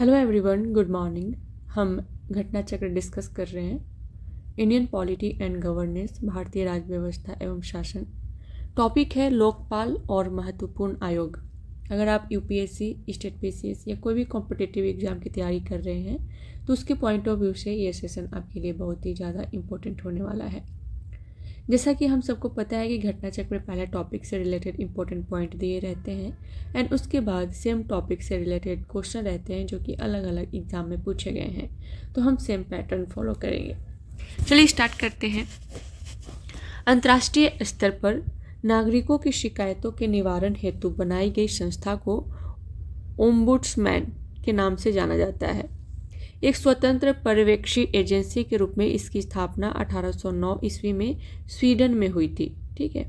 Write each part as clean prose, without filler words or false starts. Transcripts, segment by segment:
Hello everyone, good morning. हम घटना चक्र डिस्कस कर रहे हैं। इंडियन पॉलिटी एंड गवर्नेंस, भारतीय राज्य व्यवस्था एवं शासन। टॉपिक है लोकपाल और महत्वपूर्ण आयोग। अगर आप यूपीएससी, स्टेट पीसीएस या कोई भी कॉम्पिटिटिव एग्जाम की तैयारी कर रहे हैं तो उसके पॉइंट ऑफ व्यू से ये सेशन आपके लिए बहुत ही ज़्यादा इंपॉर्टेंट होने वाला है। जैसा कि हम सबको पता है कि घटना चक्र में पहले टॉपिक से रिलेटेड इंपॉर्टेंट पॉइंट दिए रहते हैं एंड उसके बाद सेम टॉपिक से रिलेटेड क्वेश्चन रहते हैं जो कि अलग अलग एग्जाम में पूछे गए हैं। तो हम सेम पैटर्न फॉलो करेंगे। चलिए स्टार्ट करते हैं। अंतर्राष्ट्रीय स्तर पर नागरिकों की शिकायतों के निवारण हेतु बनाई गई संस्था को ओम्बुड्समैन के नाम से जाना जाता है। एक स्वतंत्र पर्यवेक्षी एजेंसी के रूप में इसकी स्थापना 1809 ईस्वी में स्वीडन में हुई थी। ठीक है।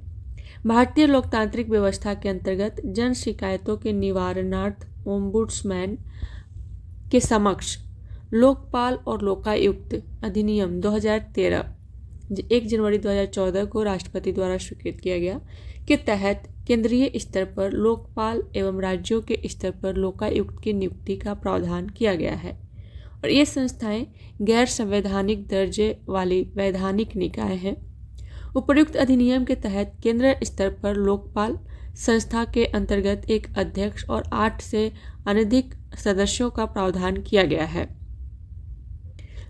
भारतीय लोकतांत्रिक व्यवस्था के अंतर्गत जन शिकायतों के निवारणार्थ ओम्बुड्समैन के समक्ष लोकपाल और लोकायुक्त अधिनियम 2013 1 जनवरी 2014 को राष्ट्रपति द्वारा स्वीकृत किया गया के तहत केंद्रीय स्तर पर लोकपाल एवं राज्यों के स्तर पर लोकायुक्त की नियुक्ति का प्रावधान किया गया है और ये संस्थाएं गैर संवैधानिक दर्जे वाली वैधानिक निकाय हैं। उपर्युक्त अधिनियम के तहत केंद्र स्तर पर लोकपाल संस्था के अंतर्गत एक अध्यक्ष और 8 से अनधिक सदस्यों का प्रावधान किया गया है।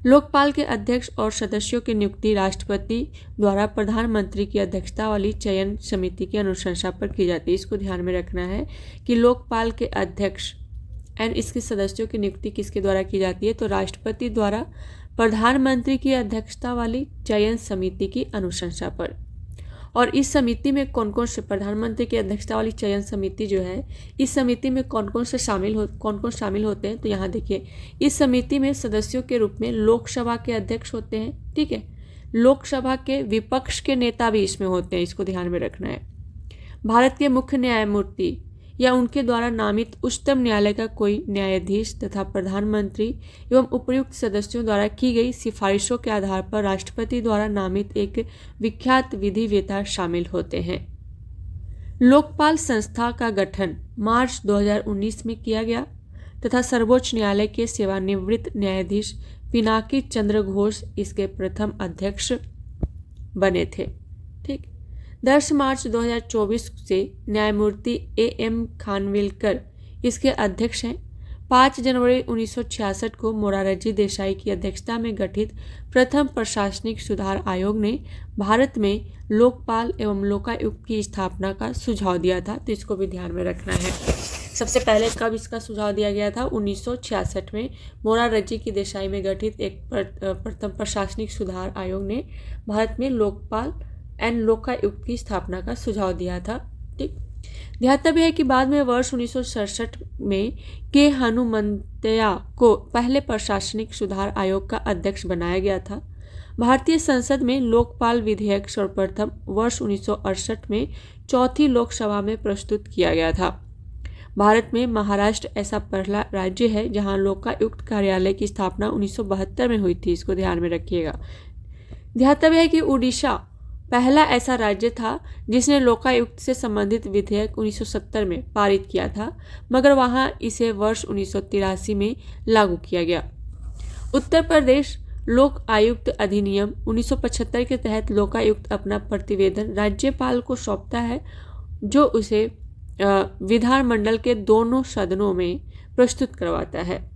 लोकपाल के अध्यक्ष और सदस्यों की नियुक्ति राष्ट्रपति द्वारा प्रधानमंत्री की अध्यक्षता वाली चयन समिति की अनुशंसा पर की जाती है। इसको ध्यान में रखना है कि लोकपाल के अध्यक्ष एंड इसके सदस्यों की नियुक्ति किसके द्वारा की जाती है, तो राष्ट्रपति द्वारा प्रधानमंत्री की अध्यक्षता वाली चयन समिति की अनुशंसा पर। और इस समिति में कौन कौन से, प्रधानमंत्री की अध्यक्षता वाली चयन समिति जो है, इस समिति में कौन कौन शामिल होते हैं, तो यहाँ देखिए इस समिति में सदस्यों के रूप में लोकसभा के अध्यक्ष होते हैं। ठीक है। लोकसभा के विपक्ष के नेता भी इसमें होते हैं, इसको ध्यान में रखना है। भारत के मुख्य न्यायमूर्ति या उनके द्वारा नामित उच्चतम न्यायालय का कोई न्यायाधीश तथा प्रधानमंत्री एवं उपर्युक्त सदस्यों द्वारा की गई सिफारिशों के आधार पर राष्ट्रपति द्वारा नामित एक विख्यात विधिवेत्ता शामिल होते हैं। लोकपाल संस्था का गठन मार्च 2019 में किया गया तथा सर्वोच्च न्यायालय के सेवानिवृत्त न्यायाधीश पिनाकी चंद्र घोष इसके प्रथम अध्यक्ष बने थे। ठीक। 10 मार्च 2024 से न्यायमूर्ति AM खानविलकर इसके अध्यक्ष हैं। 5 जनवरी 1966 को मोरारजी देसाई की अध्यक्षता में गठित प्रथम प्रशासनिक सुधार आयोग ने भारत में लोकपाल एवं लोकायुक्त की स्थापना का सुझाव दिया था। तो इसको भी ध्यान में रखना है। सबसे पहले कब इसका सुझाव दिया गया था? 1966 में मोरारजी की देसाई में गठित एक प्रथम प्रशासनिक सुधार आयोग ने भारत में लोकपाल एंड लोकायुक्त की स्थापना का सुझाव दिया था। ठीक। ध्यातव्य है कि बाद में वर्ष 1967 में के हनुमंतया को पहले प्रशासनिक सुधार आयोग का अध्यक्ष बनाया गया था। भारतीय संसद में लोकपाल विधेयक सर्वप्रथम वर्ष 1968 में चौथी लोकसभा में प्रस्तुत किया गया था। भारत में महाराष्ट्र ऐसा पहला राज्य है जहां लोकायुक्त कार्यालय की स्थापना 1972 में हुई थी। इसको ध्यान में रखिएगा। ध्यातव्य है कि उड़ीसा पहला ऐसा राज्य था जिसने लोकायुक्त से संबंधित विधेयक 1970 में पारित किया था, मगर वहां इसे वर्ष 1983 में लागू किया गया। उत्तर प्रदेश लोक आयुक्त अधिनियम 1975 के तहत लोकायुक्त अपना प्रतिवेदन राज्यपाल को सौंपता है, जो उसे विधानमंडल के दोनों सदनों में प्रस्तुत करवाता है।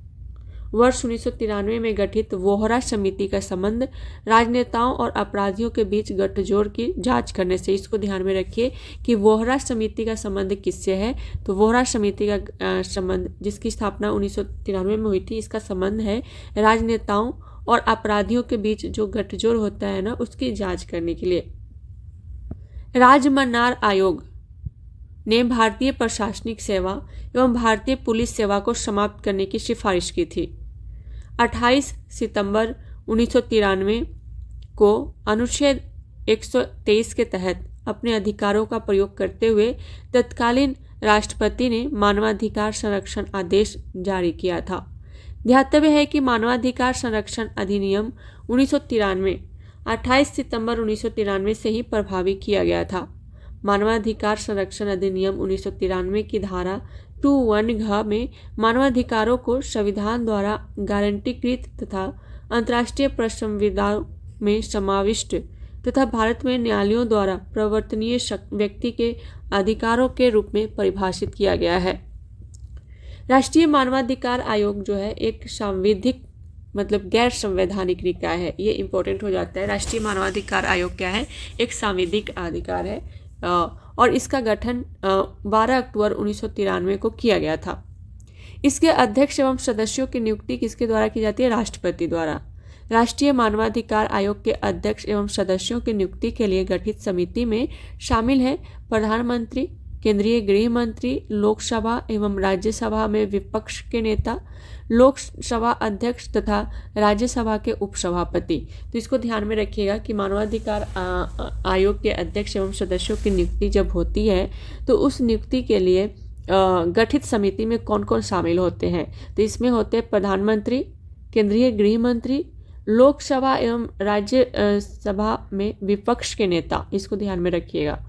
वर्ष 1993 में गठित वोहरा समिति का संबंध राजनेताओं और अपराधियों के बीच गठजोड़ की जांच करने से। इसको ध्यान में रखिए कि वोहरा समिति का संबंध किससे है, तो वोहरा समिति का संबंध जिसकी स्थापना 1993 में हुई थी, इसका संबंध है राजनेताओं और अपराधियों के बीच जो गठजोड़ होता है ना, उसकी जांच करने के लिए। राजमन्नार आयोग ने भारतीय प्रशासनिक सेवा एवं भारतीय पुलिस सेवा को समाप्त करने की सिफारिश की थी। 28 सितंबर 1993 को अनुच्छेद 123 के तहत अपने अधिकारों का प्रयोग करते हुए तत्कालीन राष्ट्रपति ने मानवाधिकार संरक्षण आदेश जारी किया था। ध्यातव्य है कि मानवाधिकार संरक्षण अधिनियम 1993 28 सितंबर 1993 से ही प्रभावी किया गया था। मानवाधिकार संरक्षण अधिनियम 1993 की धारा 221 में मानवाधिकारों को संविधान द्वारा गारंटीकृत तथा अंतर्राष्ट्रीय प्रसंविधानों में समाविष्ट तथा भारत में न्यायालयों द्वारा प्रवर्तनीय व्यक्ति के अधिकारों के रूप में परिभाषित किया गया है। राष्ट्रीय मानवाधिकार आयोग जो है एक सांविधिक मतलब गैर संवैधानिक निकाय है। ये इंपॉर्टेंट हो जाता है। राष्ट्रीय मानवाधिकार आयोग क्या है? एक सांविधिक अधिकार है और इसका गठन 12 अक्टूबर 1993 को किया गया था। इसके अध्यक्ष एवं सदस्यों की नियुक्ति किसके द्वारा की जाती है? राष्ट्रपति द्वारा। राष्ट्रीय मानवाधिकार आयोग के अध्यक्ष एवं सदस्यों की नियुक्ति के लिए गठित समिति में शामिल है प्रधानमंत्री, केंद्रीय गृह मंत्री, लोकसभा एवं राज्यसभा में विपक्ष के नेता, लोकसभा अध्यक्ष तथा राज्यसभा के उपसभापति। तो इसको ध्यान में रखिएगा कि मानवाधिकार आयोग के अध्यक्ष एवं सदस्यों की नियुक्ति जब होती है तो उस नियुक्ति के लिए गठित समिति में कौन कौन शामिल होते हैं? तो इसमें होते हैं प्रधानमंत्री, केंद्रीय गृह मंत्री, लोकसभा एवं राज्यसभा में विपक्ष के नेता। इसको ध्यान में रखिएगा।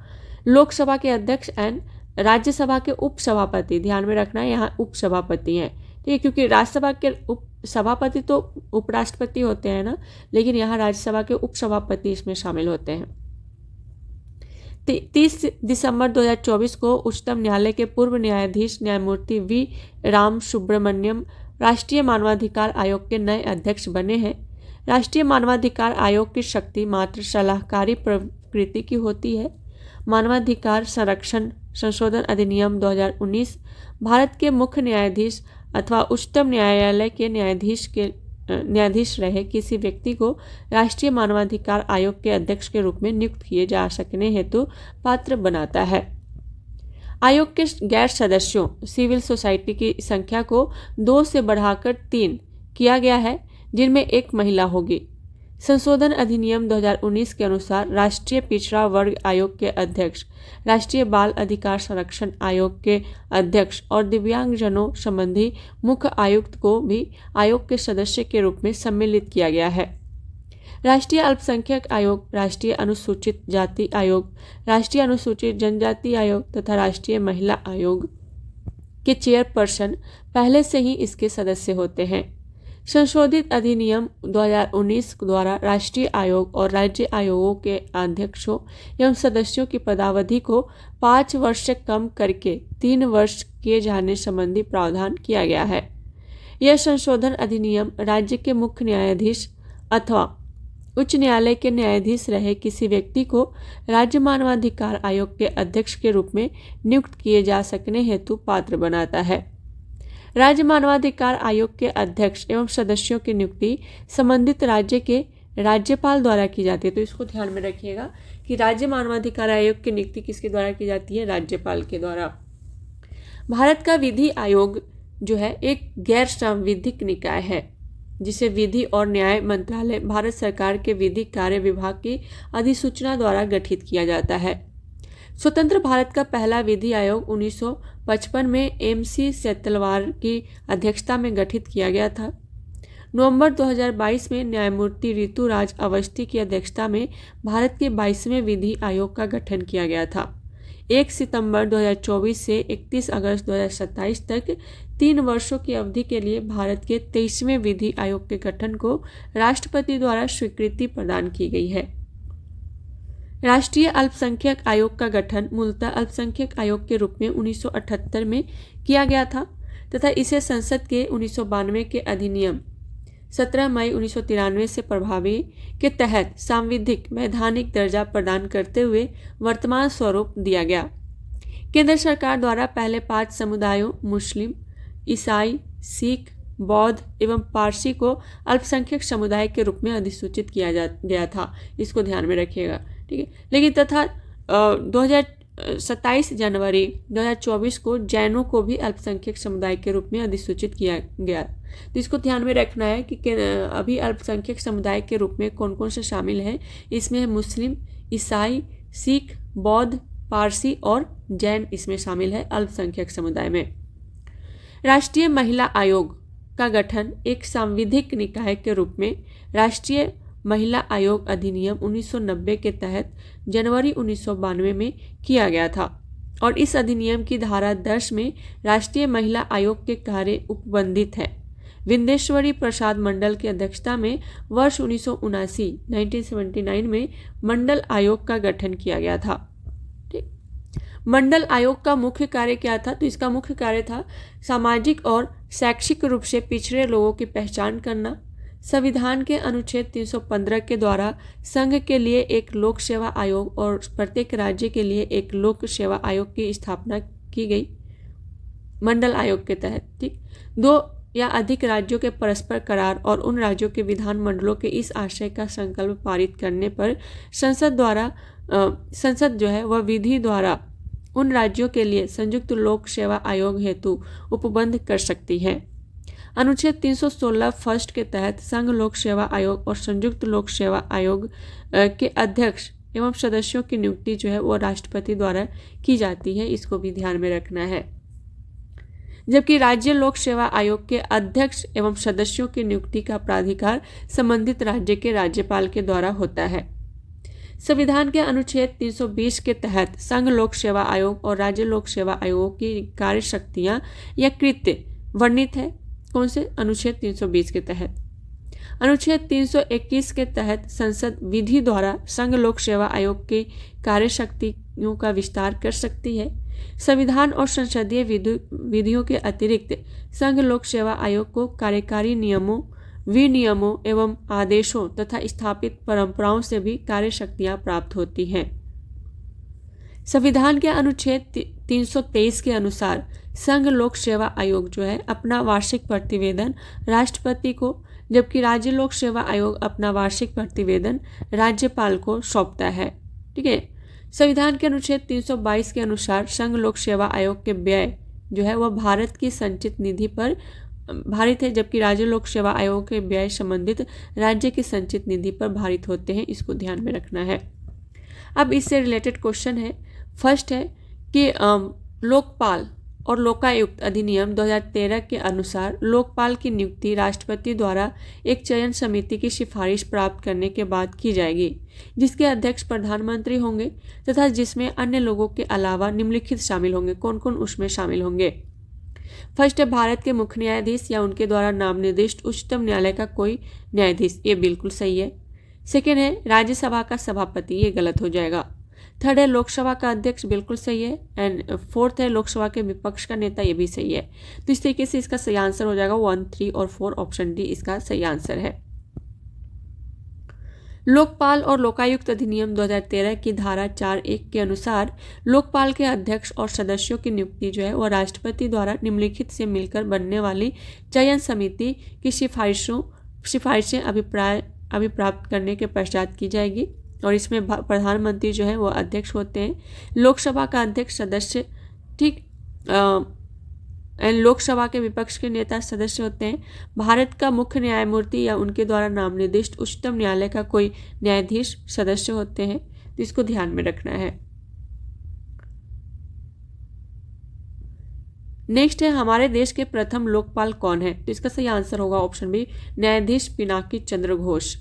लोकसभा के अध्यक्ष एंड राज्यसभा के उपसभापति। ध्यान में रखना है यहाँ उपसभापति हैं, ठीक है, क्योंकि राज्यसभा के उपसभापति तो उपराष्ट्रपति होते हैं ना, लेकिन यहाँ राज्यसभा के उपसभापति इसमें शामिल होते हैं। 30 दिसंबर 2024 को उच्चतम न्यायालय के पूर्व न्यायाधीश न्यायमूर्ति वी राम सुब्रमण्यम राष्ट्रीय मानवाधिकार आयोग के नए अध्यक्ष बने हैं। राष्ट्रीय मानवाधिकार आयोग की शक्ति मात्र सलाहकारी प्रकृति की होती है। मानवाधिकार संरक्षण संशोधन अधिनियम 2019 भारत के मुख्य न्यायाधीश अथवा उच्चतम न्यायालय के न्यायाधीश रहे किसी व्यक्ति को राष्ट्रीय मानवाधिकार आयोग के अध्यक्ष के रूप में नियुक्त किए जा सकने हेतु पात्र बनाता है। आयोग के गैर सदस्यों सिविल सोसाइटी की संख्या को 2 से बढ़ाकर 3 किया गया है, जिनमें एक महिला होगी। संशोधन अधिनियम 2019 के अनुसार राष्ट्रीय पिछड़ा वर्ग आयोग के अध्यक्ष, राष्ट्रीय बाल अधिकार संरक्षण आयोग के अध्यक्ष और दिव्यांगजनों संबंधी मुख्य आयुक्त को भी आयोग के सदस्य के रूप में सम्मिलित किया गया है। राष्ट्रीय अल्पसंख्यक आयोग, राष्ट्रीय अनुसूचित जाति आयोग, राष्ट्रीय अनुसूचित जनजाति आयोग तथा राष्ट्रीय महिला आयोग के चेयरपर्सन पहले से ही इसके सदस्य होते हैं। संशोधित अधिनियम 2019 द्वारा राष्ट्रीय आयोग और राज्य आयोगों के अध्यक्षों एवं सदस्यों की पदावधि को 5 वर्ष से कम करके 3 वर्ष किए जाने संबंधी प्रावधान किया गया है। यह संशोधन अधिनियम राज्य के मुख्य न्यायाधीश अथवा उच्च न्यायालय के न्यायाधीश रहे किसी व्यक्ति को राज्य मानवाधिकार आयोग के अध्यक्ष के रूप में नियुक्त किए जा सकने हेतु पात्र बनाता है। राज्य मानवाधिकार आयोग के अध्यक्ष एवं सदस्यों की नियुक्ति संबंधित राज्य के राज्यपाल द्वारा की जाती है। तो इसको ध्यान में रखिएगा कि राज्य मानवाधिकार आयोग की नियुक्ति किसके द्वारा की जाती है? राज्यपाल के द्वारा। भारत का विधि आयोग जो है एक गैर सांविधिक निकाय है, जिसे विधि और न्याय मंत्रालय भारत सरकार के विधि कार्य विभाग की अधिसूचना द्वारा गठित किया जाता है। स्वतंत्र भारत का पहला विधि आयोग 1955 में MC सेतलवार की अध्यक्षता में गठित किया गया था। नवंबर 2022 में न्यायमूर्ति ऋतुराज अवस्थी की अध्यक्षता में भारत के 22वें विधि आयोग का गठन किया गया था। 1 सितंबर 2024 से 31 अगस्त 2027 तक 3 वर्षों की अवधि के लिए भारत के 23वें विधि आयोग के गठन को राष्ट्रपति द्वारा स्वीकृति प्रदान की गई है। राष्ट्रीय अल्पसंख्यक आयोग का गठन मूलतः अल्पसंख्यक आयोग के रूप में 1978 में किया गया था तथा इसे संसद के 1992 के अधिनियम 17 मई 1993 से प्रभावी के तहत सांविधिक वैधानिक दर्जा प्रदान करते हुए वर्तमान स्वरूप दिया गया। केंद्र सरकार द्वारा पहले 5 समुदायों मुस्लिम, ईसाई, सिख, बौद्ध एवं पारसी को अल्पसंख्यक समुदाय के रूप में अधिसूचित किया गया था। इसको ध्यान में रखिएगा, ठीक है। लेकिन तथा 27 जनवरी 2024 को जैनों को भी अल्पसंख्यक समुदाय के रूप में अधिसूचित किया गया। तो इसको ध्यान में रखना है कि अभी अल्पसंख्यक समुदाय के रूप में कौन कौन से शामिल हैं। इसमें है मुस्लिम, ईसाई, सिख, बौद्ध, पारसी और जैन इसमें शामिल है अल्पसंख्यक समुदाय में। राष्ट्रीय महिला आयोग का गठन एक सांविधिक निकाय के रूप में राष्ट्रीय महिला आयोग अधिनियम 1990 के तहत जनवरी 1992 में किया गया था। और इस अधिनियम की धारा 10 में राष्ट्रीय महिला आयोग के कार्य उपबंधित है। विंदेश्वरी प्रसाद मंडल की अध्यक्षता में वर्ष 1979 में मंडल आयोग का गठन किया गया था। ठीक, मंडल आयोग का मुख्य कार्य क्या था? तो इसका मुख्य कार्य था सामाजिक और शैक्षिक रूप से पिछड़े लोगों की पहचान करना, संविधान के अनुच्छेद 315 के द्वारा संघ के लिए एक लोक सेवा आयोग और प्रत्येक राज्य के लिए एक लोक सेवा आयोग की स्थापना की गई मंडल आयोग के तहत। ठीक, 2 या अधिक राज्यों के परस्पर करार और उन राज्यों के विधान मंडलों के इस आशय का संकल्प पारित करने पर संसद जो है वह विधि द्वारा उन राज्यों के लिए संयुक्त लोक सेवा आयोग हेतु उपबंध कर सकती है। अनुच्छेद 316 फर्स्ट के तहत संघ लोक सेवा आयोग और संयुक्त लोक सेवा आयोग के अध्यक्ष एवं सदस्यों की नियुक्ति जो है वो राष्ट्रपति द्वारा की जाती है, इसको भी ध्यान में रखना है। जबकि राज्य लोक सेवा आयोग के अध्यक्ष एवं सदस्यों की नियुक्ति का प्राधिकार संबंधित राज्य के राज्यपाल के द्वारा होता है। संविधान के अनुच्छेद 320 के तहत संघ लोक सेवा आयोग और राज्य लोक सेवा आयोगों की कार्य शक्तियां या कृत्य वर्णित है। कौन से? अनुच्छेद 320 के तहत। अनुच्छेद 321 के तहत संसद विधि द्वारा संघ लोक सेवा आयोग की कार्य शक्तियों का विस्तार कर सकती है। संविधान और संसदीय विधियों के अतिरिक्त संघ लोक सेवा आयोग को कार्यकारी नियमों, विनियमों एवं आदेशों तथा स्थापित परंपराओं से भी कार्य शक्तियां प्राप्त होती हैं। संविधान के अनुच्छेद 323 के अनुसार संघ लोक सेवा आयोग जो है अपना वार्षिक प्रतिवेदन राष्ट्रपति को, जबकि राज्य लोक सेवा आयोग अपना वार्षिक प्रतिवेदन राज्यपाल को सौंपता है। ठीक है। संविधान के अनुच्छेद 322 के अनुसार संघ लोक सेवा आयोग के व्यय जो है वह भारत की संचित निधि पर भारित है, जबकि राज्य लोक सेवा आयोग के व्यय संबंधित राज्य की संचित निधि पर भारित होते हैं, इसको ध्यान में रखना है। अब इससे रिलेटेड क्वेश्चन है, फर्स्ट है कि लोकपाल और लोकायुक्त अधिनियम 2013 के अनुसार लोकपाल की नियुक्ति राष्ट्रपति द्वारा एक चयन समिति की सिफारिश प्राप्त करने के बाद की जाएगी, जिसके अध्यक्ष प्रधानमंत्री होंगे तथा जिसमें अन्य लोगों के अलावा निम्नलिखित शामिल होंगे। कौन कौन उसमें शामिल होंगे? फर्स्ट है भारत के मुख्य न्यायाधीश या उनके द्वारा नाम निर्दिष्ट उच्चतम न्यायालय का कोई न्यायाधीश, ये बिल्कुल सही है। सेकेंड है राज्यसभा का सभापति, ये गलत हो जाएगा। थर्ड है लोकसभा का अध्यक्ष, बिल्कुल सही है। एंड फोर्थ है लोकसभा के विपक्ष का नेता, ये भी सही है। तो इस तरीके से इसका सही आंसर हो जाएगा 1, 3 और 4, ऑप्शन डी इसका सही आंसर है। लोकपाल और लोकायुक्त अधिनियम 2013 की धारा 4(1) के अनुसार लोकपाल के अध्यक्ष और सदस्यों की नियुक्ति जो है वह राष्ट्रपति द्वारा निम्नलिखित से मिलकर बनने वाली चयन समिति की सिफारिशें अभिप्राप्त करने के पश्चात की जाएगी, और इसमें प्रधानमंत्री जो है वो अध्यक्ष होते हैं, लोकसभा का अध्यक्ष सदस्य, ठीक, लोकसभा के विपक्ष के नेता सदस्य होते हैं, भारत का मुख्य न्यायमूर्ति या उनके द्वारा नाम निर्दिष्ट उच्चतम न्यायालय का कोई न्यायाधीश सदस्य होते हैं, तो इसको ध्यान में रखना है। नेक्स्ट है हमारे देश के प्रथम लोकपाल कौन है? तो इसका सही आंसर होगा ऑप्शन बी, न्यायाधीश पिनाकी चंद्र घोष।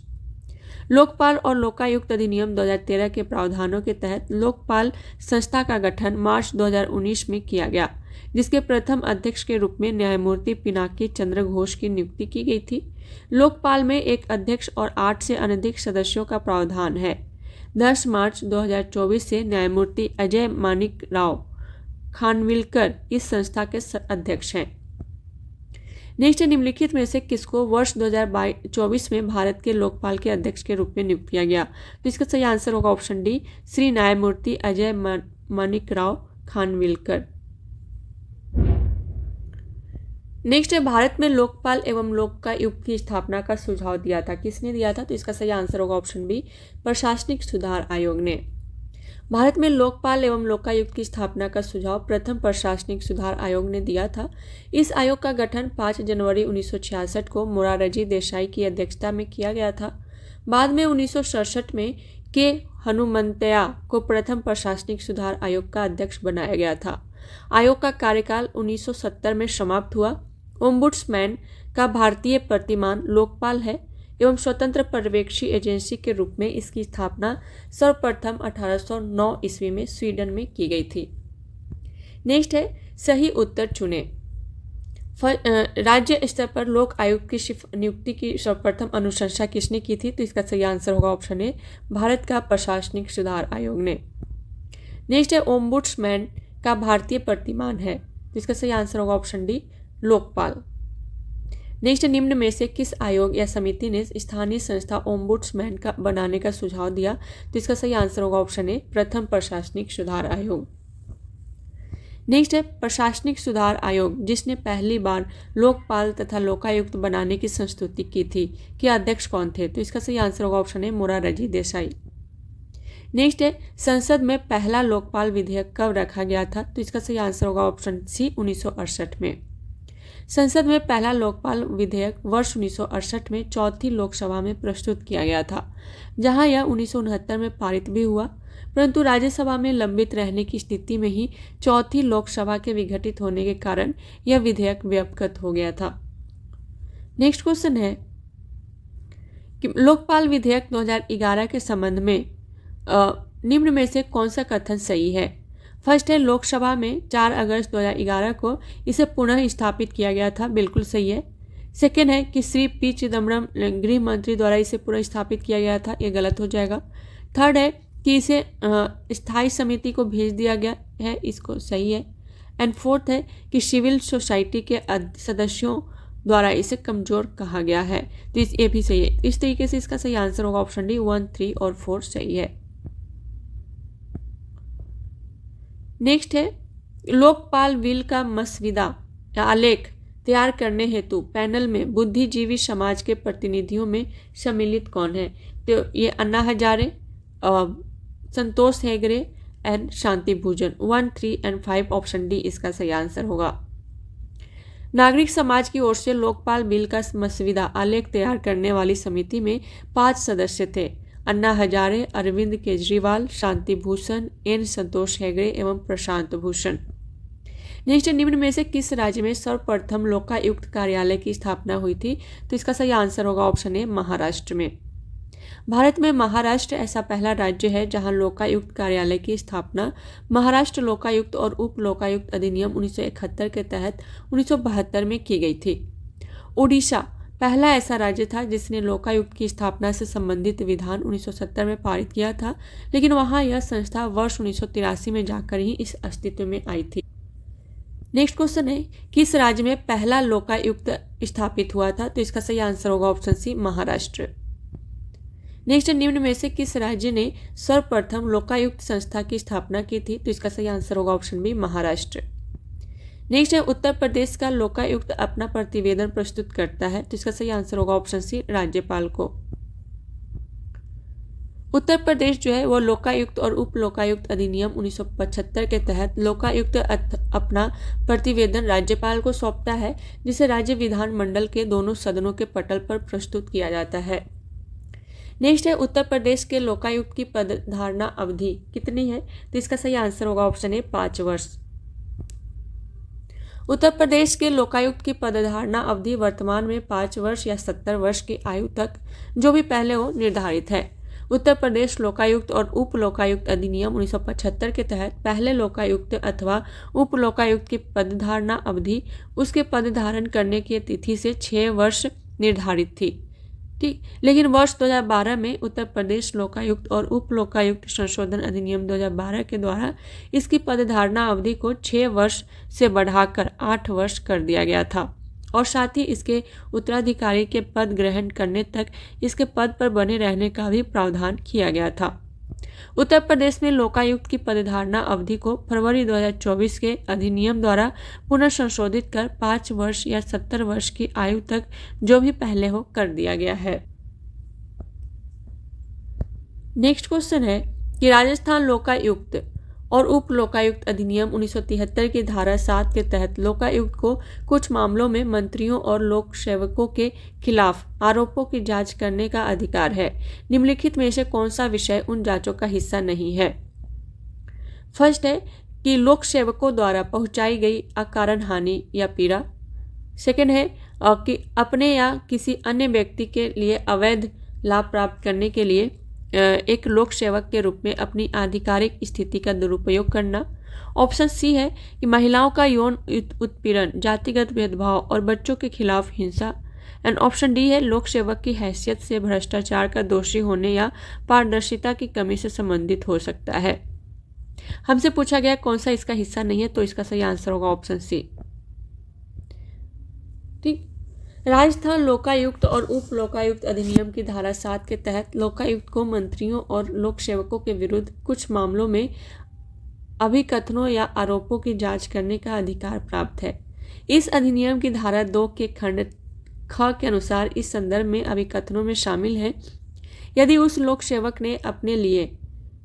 लोकपाल और लोकायुक्त अधिनियम 2013 के प्रावधानों के तहत लोकपाल संस्था का गठन मार्च 2019 में किया गया, जिसके प्रथम अध्यक्ष के रूप में न्यायमूर्ति पिनाकी चंद्र घोष की नियुक्ति की गई थी। लोकपाल में एक अध्यक्ष और 8 से अनधिक सदस्यों का प्रावधान है। 10 मार्च 2024 से न्यायमूर्ति अजय मानिक राव खानविलकर इस संस्था के अध्यक्ष हैं। नेक्स्ट निम्नलिखित में से किसको वर्ष 2024 में भारत के लोकपाल के अध्यक्ष के रूप में नियुक्त किया गया? तो इसका सही आंसर होगा ऑप्शन डी, श्री न्यायमूर्ति अजय मानिक राव खानविलकर। नेक्स्ट है भारत में लोकपाल एवं लोकायुक्त की स्थापना का सुझाव दिया था, किसने दिया था? तो इसका सही आंसर होगा ऑप्शन बी, प्रशासनिक सुधार आयोग ने। भारत में लोकपाल एवं लोकायुक्त की स्थापना का सुझाव प्रथम प्रशासनिक सुधार आयोग ने दिया था। इस आयोग का गठन 5 जनवरी 1966 को मोरारजी देसाई की अध्यक्षता में किया गया था। बाद में 1967 में के हनुमंतया को प्रथम प्रशासनिक सुधार आयोग का अध्यक्ष बनाया गया था। आयोग का कार्यकाल 1970 में समाप्त हुआ। ओम्बुड्समैन का भारतीय प्रतिमान लोकपाल है एवं स्वतंत्र पर्यवेक्षी एजेंसी के रूप में इसकी स्थापना सर्वप्रथम 1809 ईस्वी में स्वीडन में की गई थी। नेक्स्ट है सही उत्तर चुने। राज्य स्तर पर लोक आयुक्त की नियुक्ति की सर्वप्रथम अनुशंसा किसने की थी? तो इसका सही आंसर होगा ऑप्शन ए, भारत का प्रशासनिक सुधार आयोग ने। नेक्स्ट है ओम्बुड्समैन का भारतीय प्रतिमान है, तो इसका सही आंसर होगा ऑप्शन डी, लोकपाल। नेक्स्ट, निम्न में से किस आयोग या समिति ने स्थानीय संस्था ओम्बुड्समैन का बनाने का सुझाव दिया? तो इसका सही आंसर होगा ऑप्शन ए, प्रथम प्रशासनिक सुधार आयोग। नेक्स्ट है प्रशासनिक सुधार आयोग जिसने पहली बार लोकपाल तथा लोकायुक्त बनाने की संस्तुति की थी, के अध्यक्ष कौन थे? तो इसका सही आंसर होगा option A, Morarji Desai. Next है संसद में पहला लोकपाल विधेयक कब रखा गया था? तो इसका सही आंसर होगा ऑप्शन सी, 1968 में। संसद में पहला लोकपाल विधेयक वर्ष 1968 में चौथी लोकसभा में प्रस्तुत किया गया था, जहां यह 1969 में पारित भी हुआ, परंतु राज्यसभा में लंबित रहने की स्थिति में ही चौथी लोकसभा के विघटित होने के कारण यह विधेयक व्यपगत हो गया था। नेक्स्ट क्वेश्चन है कि लोकपाल विधेयक 2011 के संबंध में निम्न में से कौन सा कथन सही है? फर्स्ट है लोकसभा में 4 अगस्त 2011 को इसे पुनः स्थापित किया गया था, बिल्कुल सही है। सेकेंड है कि श्री पी चिदम्बरम गृह मंत्री द्वारा इसे पुनः स्थापित किया गया था, ये गलत हो जाएगा। थर्ड है कि इसे स्थायी समिति को भेज दिया गया है, इसको सही है। एंड फोर्थ है कि सिविल सोसाइटी के सदस्यों द्वारा इसे कमजोर कहा गया है, तो ये भी सही है। इस तरीके से इसका सही आंसर होगा ऑप्शन डी, 1, 3 और 4 सही है। नेक्स्ट है लोकपाल बिल का मसविदा या आलेख तैयार करने हेतु पैनल में बुद्धिजीवी समाज के प्रतिनिधियों में सम्मिलित कौन है? तो ये Anna Hazare, Santosh Hegde and Shanti Bhushan. 1, 3 and 5 option D इसका सही आंसर होगा। नागरिक समाज की ओर से लोकपाल बिल का मसविदा आलेख तैयार करने वाली समिति में 5 सदस्य थे, अन्ना हजारे, अरविंद केजरीवाल, शांति भूषण, एन संतोष हेगड़े एवं प्रशांत भूषण। नेक्स्ट, निम्न में से किस राज्य में सर्वप्रथम लोकायुक्त कार्यालय की स्थापना हुई थी? तो इसका सही आंसर होगा ऑप्शन ए, महाराष्ट्र में। भारत में महाराष्ट्र ऐसा पहला राज्य है जहां लोकायुक्त कार्यालय की स्थापना महाराष्ट्र लोकायुक्त और उप लोकायुक्त अधिनियम 1971 के तहत 1972 में की गई थी। ओडिशा पहला ऐसा राज्य था जिसने लोकायुक्त की स्थापना से संबंधित विधान 1970 में पारित किया था, लेकिन वहां यह संस्था वर्ष 1983 में जाकर ही इस अस्तित्व में आई थी। नेक्स्ट क्वेश्चन है किस राज्य में पहला लोकायुक्त स्थापित हुआ था? तो इसका सही आंसर होगा ऑप्शन सी, महाराष्ट्र। नेक्स्ट, निम्न में से किस राज्य ने सर्वप्रथम लोकायुक्त संस्था की स्थापना की थी? तो इसका सही आंसर होगा ऑप्शन बी, महाराष्ट्र। नेक्स्ट है उत्तर प्रदेश का लोकायुक्त अपना प्रतिवेदन प्रस्तुत करता है, तो इसका सही आंसर होगा ऑप्शन सी, राज्यपाल को। उत्तर प्रदेश जो है वो लोकायुक्त और उप लोकायुक्त अधिनियम 1975 के तहत लोकायुक्त अपना प्रतिवेदन राज्यपाल को सौंपता है, जिसे राज्य विधानमंडल के दोनों सदनों के पटल पर प्रस्तुत किया जाता है। नेक्स्ट है उत्तर प्रदेश के लोकायुक्त की पदधारणा अवधि कितनी है? तो इसका सही आंसर होगा ऑप्शन ए, 5 वर्ष। उत्तर प्रदेश के लोकायुक्त की पदधारणा अवधि वर्तमान में 5 वर्ष या 70 वर्ष की आयु तक जो भी पहले हो निर्धारित है। उत्तर प्रदेश लोकायुक्त और उप लोकायुक्त अधिनियम 1975 के तहत पहले लोकायुक्त अथवा उप लोकायुक्त की पदधारणा अवधि उसके पद धारण करने की तिथि से 6 वर्ष निर्धारित थी, ठीक। लेकिन वर्ष 2012 में उत्तर प्रदेश लोकायुक्त और उप लोकायुक्त संशोधन अधिनियम 2012 के द्वारा इसकी पदधारणा अवधि को 6 वर्ष से बढ़ाकर 8 वर्ष कर दिया गया था और साथ ही इसके उत्तराधिकारी के पद ग्रहण करने तक इसके पद पर बने रहने का भी प्रावधान किया गया था। उत्तर प्रदेश में लोकायुक्त की पदधारणा अवधि को फरवरी 2024 के अधिनियम द्वारा पुनः संशोधित कर 5 वर्ष या 70 वर्ष की आयु तक जो भी पहले हो कर दिया गया है। नेक्स्ट क्वेश्चन है कि राजस्थान लोकायुक्त और उप लोकायुक्त अधिनियम 1973 की धारा 7 के तहत लोकायुक्त को कुछ मामलों में मंत्रियों और लोक सेवकों के खिलाफ आरोपों की जांच करने का अधिकार है। निम्नलिखित में से कौन सा विषय उन जांचों का हिस्सा नहीं है? फर्स्ट है कि लोक सेवकों द्वारा पहुंचाई गई अकारण हानि या पीड़ा। सेकंड है कि अपने या किसी अन्य व्यक्ति के लिए अवैध लाभ प्राप्त करने के लिए एक लोक सेवक के रूप में अपनी आधिकारिक स्थिति का दुरुपयोग करना। ऑप्शन सी है कि महिलाओं का यौन उत्पीड़न, जातिगत भेदभाव और बच्चों के खिलाफ हिंसा। एंड ऑप्शन डी है लोक सेवक की हैसियत से भ्रष्टाचार का दोषी होने या पारदर्शिता की कमी से संबंधित हो सकता है। हमसे पूछा गया कौन सा इसका हिस्सा नहीं है, तो इसका सही आंसर होगा ऑप्शन सी। ठीक। राजस्थान लोकायुक्त और उप लोकायुक्त अधिनियम की धारा 7 के तहत लोकायुक्त को मंत्रियों और लोक सेवकों के विरुद्ध कुछ मामलों में अभिकथनों या आरोपों की जांच करने का अधिकार प्राप्त है। इस अधिनियम की धारा 2 के खंड ख के अनुसार इस संदर्भ में अभिकथनों में शामिल है यदि उस लोक सेवक ने अपने लिए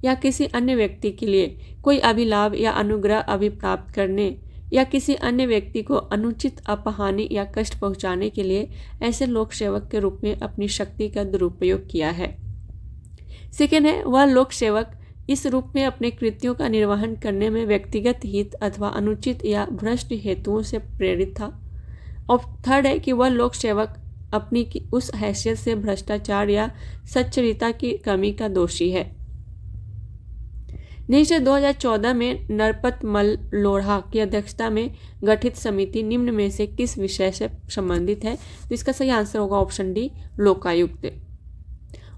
या किसी अन्य व्यक्ति के लिए कोई अभिलाभ या अनुग्रह अभिप्राप्त करने या किसी अन्य व्यक्ति को अनुचित अपहानि या कष्ट पहुंचाने के लिए ऐसे लोक सेवक के रूप में अपनी शक्ति का दुरुपयोग किया है। सेकेंड है वह लोक सेवक इस रूप में अपने कृत्यों का निर्वहन करने में व्यक्तिगत हित अथवा अनुचित या भ्रष्ट हेतुओं से प्रेरित था। और थर्ड है कि वह लोक सेवक अपनी उस हैसियत से भ्रष्टाचार या सच्चरिता की कमी का दोषी है। नीचे 2014 में नरपत मल लोढ़ा की अध्यक्षता में गठित समिति निम्न में से किस विषय से संबंधित है, तो इसका सही आंसर होगा ऑप्शन डी लोकायुक्त।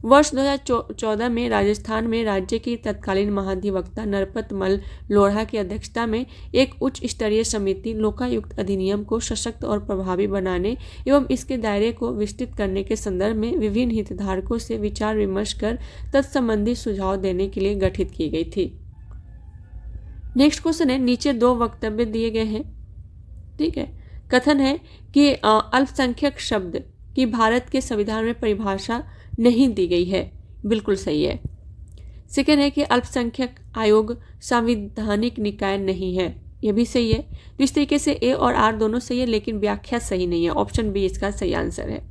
वर्ष 2014 में राजस्थान में राज्य की तत्कालीन महाधिवक्ता नरपत मल लोढ़ा की अध्यक्षता में एक उच्च स्तरीय समिति लोकायुक्त अधिनियम को सशक्त और प्रभावी बनाने एवं इसके दायरे को विस्तृत करने के संदर्भ में विभिन्न हितधारकों से विचार विमर्श कर तत्संबंधी सुझाव देने के लिए गठित की गई थी। नेक्स्ट क्वेश्चन है, नीचे 2 वक्तव्य दिए गए हैं। ठीक है। कथन है कि अल्पसंख्यक शब्द की भारत के संविधान में परिभाषा नहीं दी गई है। बिल्कुल सही है। सेकेंड है कि अल्पसंख्यक आयोग संवैधानिक निकाय नहीं है। यह भी सही है। तो इस तरीके से ए और आर दोनों सही है, लेकिन व्याख्या सही नहीं है। ऑप्शन बी इसका सही आंसर है।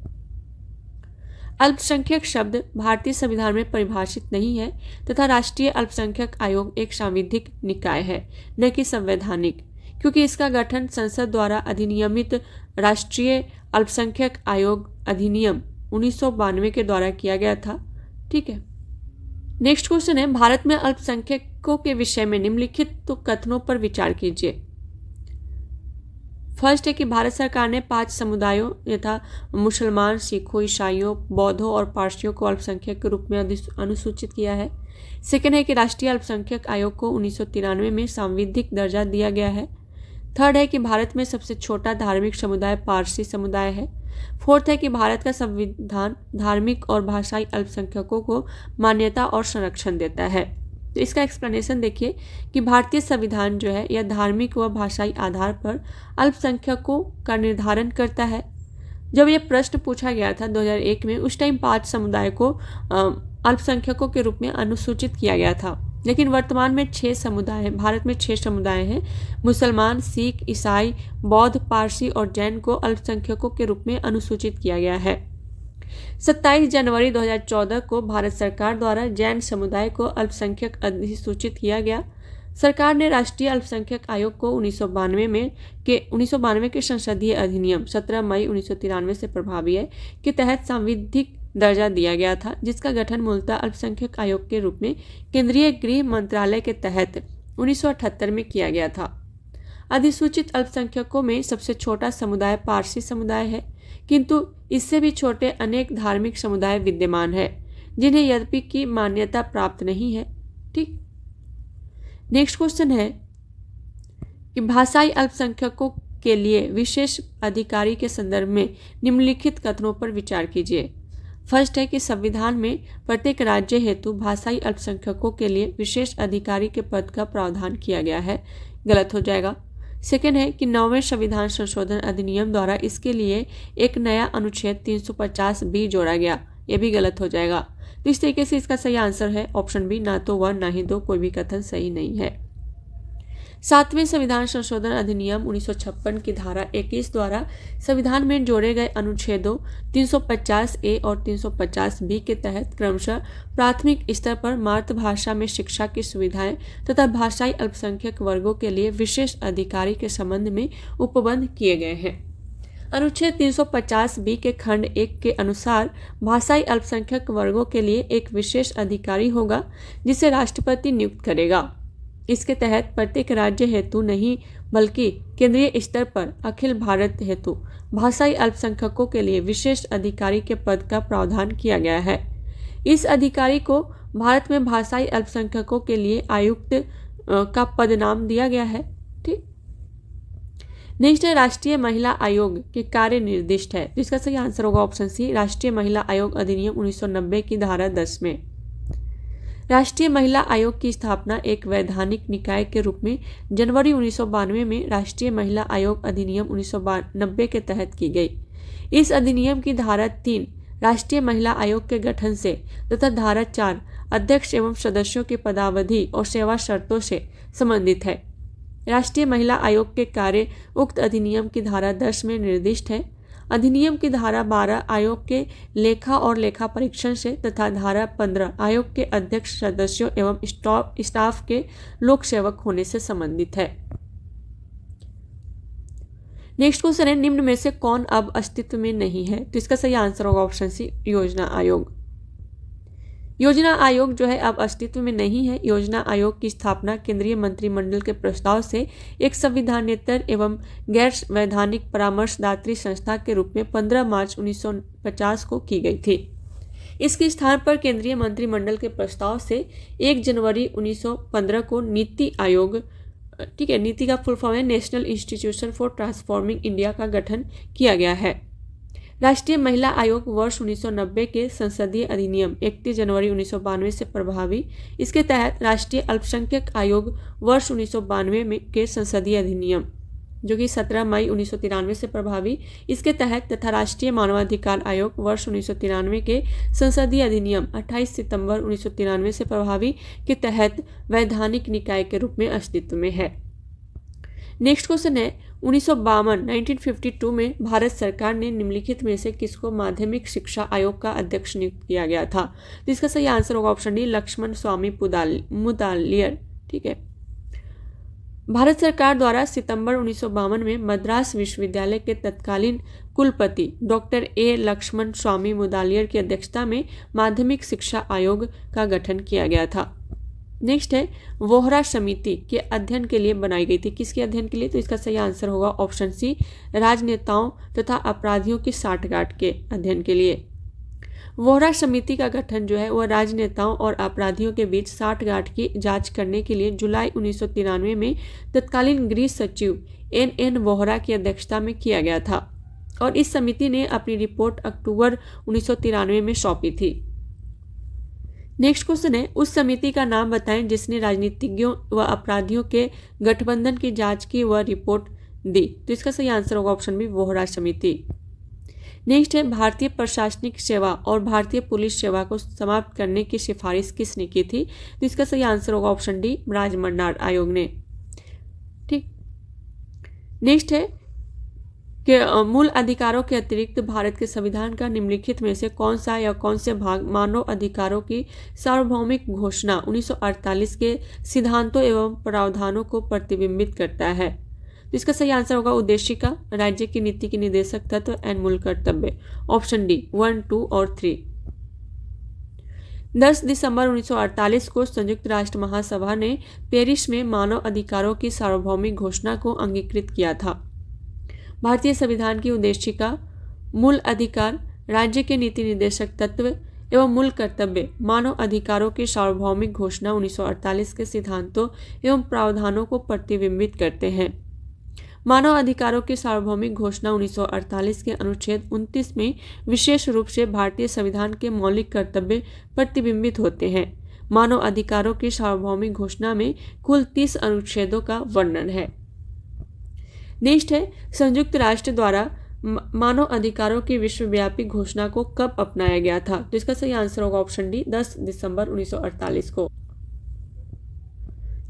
अल्पसंख्यक शब्द भारतीय संविधान में परिभाषित नहीं है तथा राष्ट्रीय अल्पसंख्यक आयोग एक सांविधिक निकाय है, न कि संवैधानिक, क्योंकि इसका गठन संसद द्वारा अधिनियमित राष्ट्रीय अल्पसंख्यक आयोग अधिनियम 1992 के द्वारा किया गया था। ठीक है। नेक्स्ट क्वेश्चन है, भारत में अल्पसंख्यकों के विषय में निम्नलिखित तो कथनों पर विचार कीजिए। फर्स्ट है कि भारत सरकार ने 5 समुदायों यथा मुसलमान, सिखों, ईसाइयों, बौद्धों और पारसियों को अल्पसंख्यक के रूप में अनुसूचित किया है। सेकेंड है कि राष्ट्रीय अल्पसंख्यक आयोग को 1993 में सांविधिक दर्जा दिया गया है। थर्ड है कि भारत में सबसे छोटा धार्मिक समुदाय पारसी समुदाय है। फोर्थ है कि भारत का संविधान धार्मिक और भाषाई अल्पसंख्यकों को मान्यता और संरक्षण देता है। तो इसका एक्सप्लेनेशन देखिए कि भारतीय संविधान जो है यह धार्मिक व भाषाई आधार पर अल्पसंख्यकों का निर्धारण करता है। जब यह प्रश्न पूछा गया था 2001 में, उस टाइम 5 समुदाय को अल्पसंख्यकों के रूप में अनुसूचित किया गया था, लेकिन वर्तमान में 6 समुदाय हैं। भारत में 6 समुदाय हैं। मुसलमान, सिख, ईसाई, बौद्ध, पारसी और जैन को अल्पसंख्यकों के रूप में अनुसूचित किया गया है। 27 जनवरी 2014 को भारत सरकार द्वारा जैन समुदाय को अल्पसंख्यक अधिसूचित किया गया। सरकार ने राष्ट्रीय अल्पसंख्यक आयोग को 1992 के संसदीय अधिनियम 17 मई 1993 से प्रभावी है के तहत सांविधिक दर्जा दिया गया था, जिसका गठन मूलतः अल्पसंख्यक आयोग के रूप में केंद्रीय गृह मंत्रालय के तहत 1978 में किया गया था। अधिसूचित अल्पसंख्यकों में सबसे छोटा समुदाय पारसी समुदाय है, किंतु इससे भी छोटे अनेक धार्मिक समुदाय विद्यमान है जिन्हें यद्यपि की मान्यता प्राप्त नहीं है। ठीक। नेक्स्ट क्वेश्चन है कि भाषाई अल्पसंख्यकों के लिए विशेष अधिकारी के संदर्भ में निम्नलिखित कथनों पर विचार कीजिए। फर्स्ट है कि संविधान में प्रत्येक राज्य हेतु भाषाई अल्पसंख्यकों के लिए विशेष अधिकारी के पद का प्रावधान किया गया है। गलत हो जाएगा। सेकेंड है कि 9वें संविधान संशोधन अधिनियम द्वारा इसके लिए एक नया अनुच्छेद 350B जोड़ा गया। ये भी गलत हो जाएगा। तो इस तरीके से इसका सही आंसर है ऑप्शन बी, ना तो 1 ना ही 2, कोई भी कथन सही नहीं है। 7वें संविधान संशोधन अधिनियम 1956 की धारा 21 द्वारा संविधान में जोड़े गए अनुच्छेदों 350A और 350B के तहत क्रमशः प्राथमिक स्तर पर मातृभाषा में शिक्षा की सुविधाएं तथा भाषाई अल्पसंख्यक वर्गों के लिए विशेष अधिकारी के संबंध में उपबंध किए गए हैं। अनुच्छेद 350B के खंड 1 के अनुसार भाषाई अल्पसंख्यक वर्गों के लिए एक विशेष अधिकारी होगा जिसे राष्ट्रपति नियुक्त करेगा। इसके तहत प्रत्येक राज्य हेतु नहीं बल्कि केंद्रीय स्तर पर अखिल भारत हेतु भाषाई अल्पसंख्यकों के लिए विशेष अधिकारी के पद का प्रावधान किया गया है। इस अधिकारी को भारत में भाषाई अल्पसंख्यकों के लिए आयुक्त का पद नाम दिया गया है। ठीक, नेक्स्ट है राष्ट्रीय महिला आयोग के कार्य निर्दिष्ट है। तो इसका सही आंसर होगा ऑप्शन सी, राष्ट्रीय महिला आयोग अधिनियम 1990 की धारा 10 में। राष्ट्रीय महिला आयोग की स्थापना एक वैधानिक निकाय के रूप में जनवरी 1992 में राष्ट्रीय महिला आयोग अधिनियम 1990 के तहत की गई। इस अधिनियम की धारा 3 राष्ट्रीय महिला आयोग के गठन से तथा धारा 4 अध्यक्ष एवं सदस्यों की पदावधि और सेवा शर्तों से संबंधित है। राष्ट्रीय महिला आयोग के कार्य उक्त अधिनियम की धारा 10 में निर्दिष्ट है। अधिनियम की धारा 12 आयोग के लेखा और लेखा परीक्षण से तथा धारा 15 आयोग के अध्यक्ष सदस्यों एवं स्टाफ के लोक सेवक होने से संबंधित है। नेक्स्ट क्वेश्चन है, निम्न में से कौन अब अस्तित्व में नहीं है? तो इसका सही आंसर होगा ऑप्शन सी, योजना आयोग। योजना आयोग जो है अब अस्तित्व में नहीं है। योजना आयोग की स्थापना केंद्रीय मंत्रिमंडल के प्रस्ताव से एक संविधानेतर एवं गैर वैधानिक परामर्शदात्री संस्था के रूप में 15 मार्च 1950 को की गई थी। इसके स्थान पर केंद्रीय मंत्रिमंडल के प्रस्ताव से 1 जनवरी 1915 को नीति आयोग, ठीक है, नीति का फुल फॉर्म है national institution for transforming India, का गठन किया गया है। राष्ट्रीय महिला आयोग वर्ष 1990 के संसदीय अधिनियम 31 जनवरी 1992 से प्रभावी। इसके तहत राष्ट्रीय अल्पसंख्यक आयोग वर्ष 1992 में के संसदीय अधिनियम जो कि 17 मई 1993 से प्रभावी। इसके तहत तथा राष्ट्रीय मानवाधिकार आयोग वर्ष 1993 के संसदीय अधिनियम 28 सितंबर 1993 से प्रभावी के तहत वैधानिक निकाय के रूप में अस्तित्व में है। नेक्स्ट क्वेश्चन है, 1952 में भारत सरकार ने निम्नलिखित में से किसको माध्यमिक शिक्षा आयोग का अध्यक्ष नियुक्त किया गया था? तो इसका सही आंसर होगा ऑप्शन डी, लक्ष्मण स्वामी मुदालियर। ठीक है, भारत सरकार द्वारा सितंबर 1952 में मद्रास विश्वविद्यालय के तत्कालीन कुलपति डॉक्टर ए लक्ष्मण स्वामी मुदालियर की अध्यक्षता में माध्यमिक शिक्षा आयोग का गठन किया गया था। नेक्स्ट है, वोहरा समिति के अध्ययन के लिए बनाई गई थी। किसके अध्ययन के लिए? तो इसका सही आंसर होगा ऑप्शन सी, राजनेताओं तथा अपराधियों की साठगांठ के अध्ययन के लिए। वोहरा समिति का गठन जो है वह राजनेताओं और अपराधियों के बीच साठगांठ की जांच करने के लिए जुलाई 1993 में तत्कालीन गृह सचिव एन वोहरा की अध्यक्षता में किया गया था और इस समिति ने अपनी रिपोर्ट अक्टूबर 1993 में सौंपी थी। नेक्स्ट क्वेश्चन है, उस समिति का नाम बताएं जिसने राजनीतिज्ञों व अपराधियों के गठबंधन की जांच की व रिपोर्ट दी। तो इसका सही आंसर होगा ऑप्शन बी, वोहरा समिति। नेक्स्ट है, भारतीय प्रशासनिक सेवा और भारतीय पुलिस सेवा को समाप्त करने की सिफारिश किसने की थी? तो इसका सही आंसर होगा ऑप्शन डी, राजमन्नार आयोग ने। ठीक, नेक्स्ट है कि मूल अधिकारों के अतिरिक्त भारत के संविधान का निम्नलिखित में से कौन सा या कौन से भाग मानव अधिकारों की सार्वभौमिक घोषणा 1948 के सिद्धांतों एवं प्रावधानों को प्रतिबिंबित करता है? तो इसका सही आंसर होगा उद्देशिका, राज्य की नीति के निर्देशक तत्व एंड मूल कर्तव्य। ऑप्शन डी 1, 2 और 3। 10 दिसंबर 1948 को संयुक्त राष्ट्र महासभा ने पेरिस में मानव अधिकारों की सार्वभौमिक घोषणा को अंगीकृत किया था। भारतीय संविधान की उद्देशिका, मूल अधिकार, राज्य के नीति निर्देशक तत्व एवं मूल कर्तव्य मानव अधिकारों की सार्वभौमिक घोषणा 1948 के सिद्धांतों एवं प्रावधानों को प्रतिबिंबित करते हैं। मानव अधिकारों की सार्वभौमिक घोषणा 1948 के अनुच्छेद 29 में विशेष रूप से भारतीय संविधान के मौलिक कर्तव्य प्रतिबिंबित होते हैं। मानव अधिकारों की सार्वभौमिक घोषणा में कुल 30 अनुच्छेदों का वर्णन है। नेक्स्ट है, संयुक्त राष्ट्र द्वारा मानव अधिकारों की विश्वव्यापी घोषणा को कब अपनाया गया था? तो इसका सही आंसर होगा ऑप्शन डी, 10 दिसंबर 1948 को।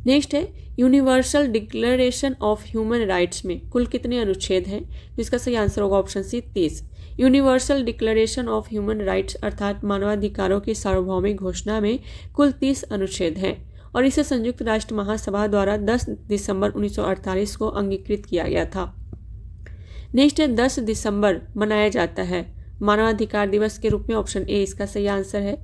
नेक्स्ट है, universal declaration of human rights में कुल कितने अनुच्छेद हैं? तो इसका सही आंसर होगा option C, 30। Universal declaration of human rights अर्थात मानवाधिकारों की सार्वभौमिक घोषणा में कुल 30 अनुच्छेद हैं और इसे संयुक्त राष्ट्र महासभा द्वारा 10 दिसंबर 1948 को अंगीकृत किया गया था। नेक्स्ट है, 10 दिसंबर मनाया जाता है मानवाधिकार दिवस के रूप में। ऑप्शन ए इसका सही आंसर है।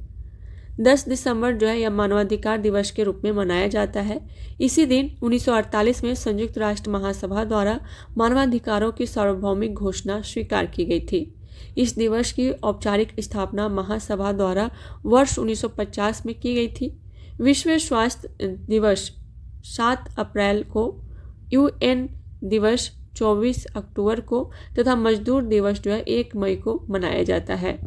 10 दिसंबर जो है यह मानवाधिकार दिवस के रूप में मनाया जाता है। इसी दिन 1948 में संयुक्त राष्ट्र महासभा द्वारा मानवाधिकारों की सार्वभौमिक घोषणा स्वीकार की गई थी। इस दिवस की औपचारिक स्थापना महासभा द्वारा वर्ष 1950 में की गई थी। विश्व स्वास्थ्य दिवस 7 अप्रैल को, UN दिवस 24 अक्टूबर को तथा मजदूर दिवस जो है 1 मई को मनाया जाता है।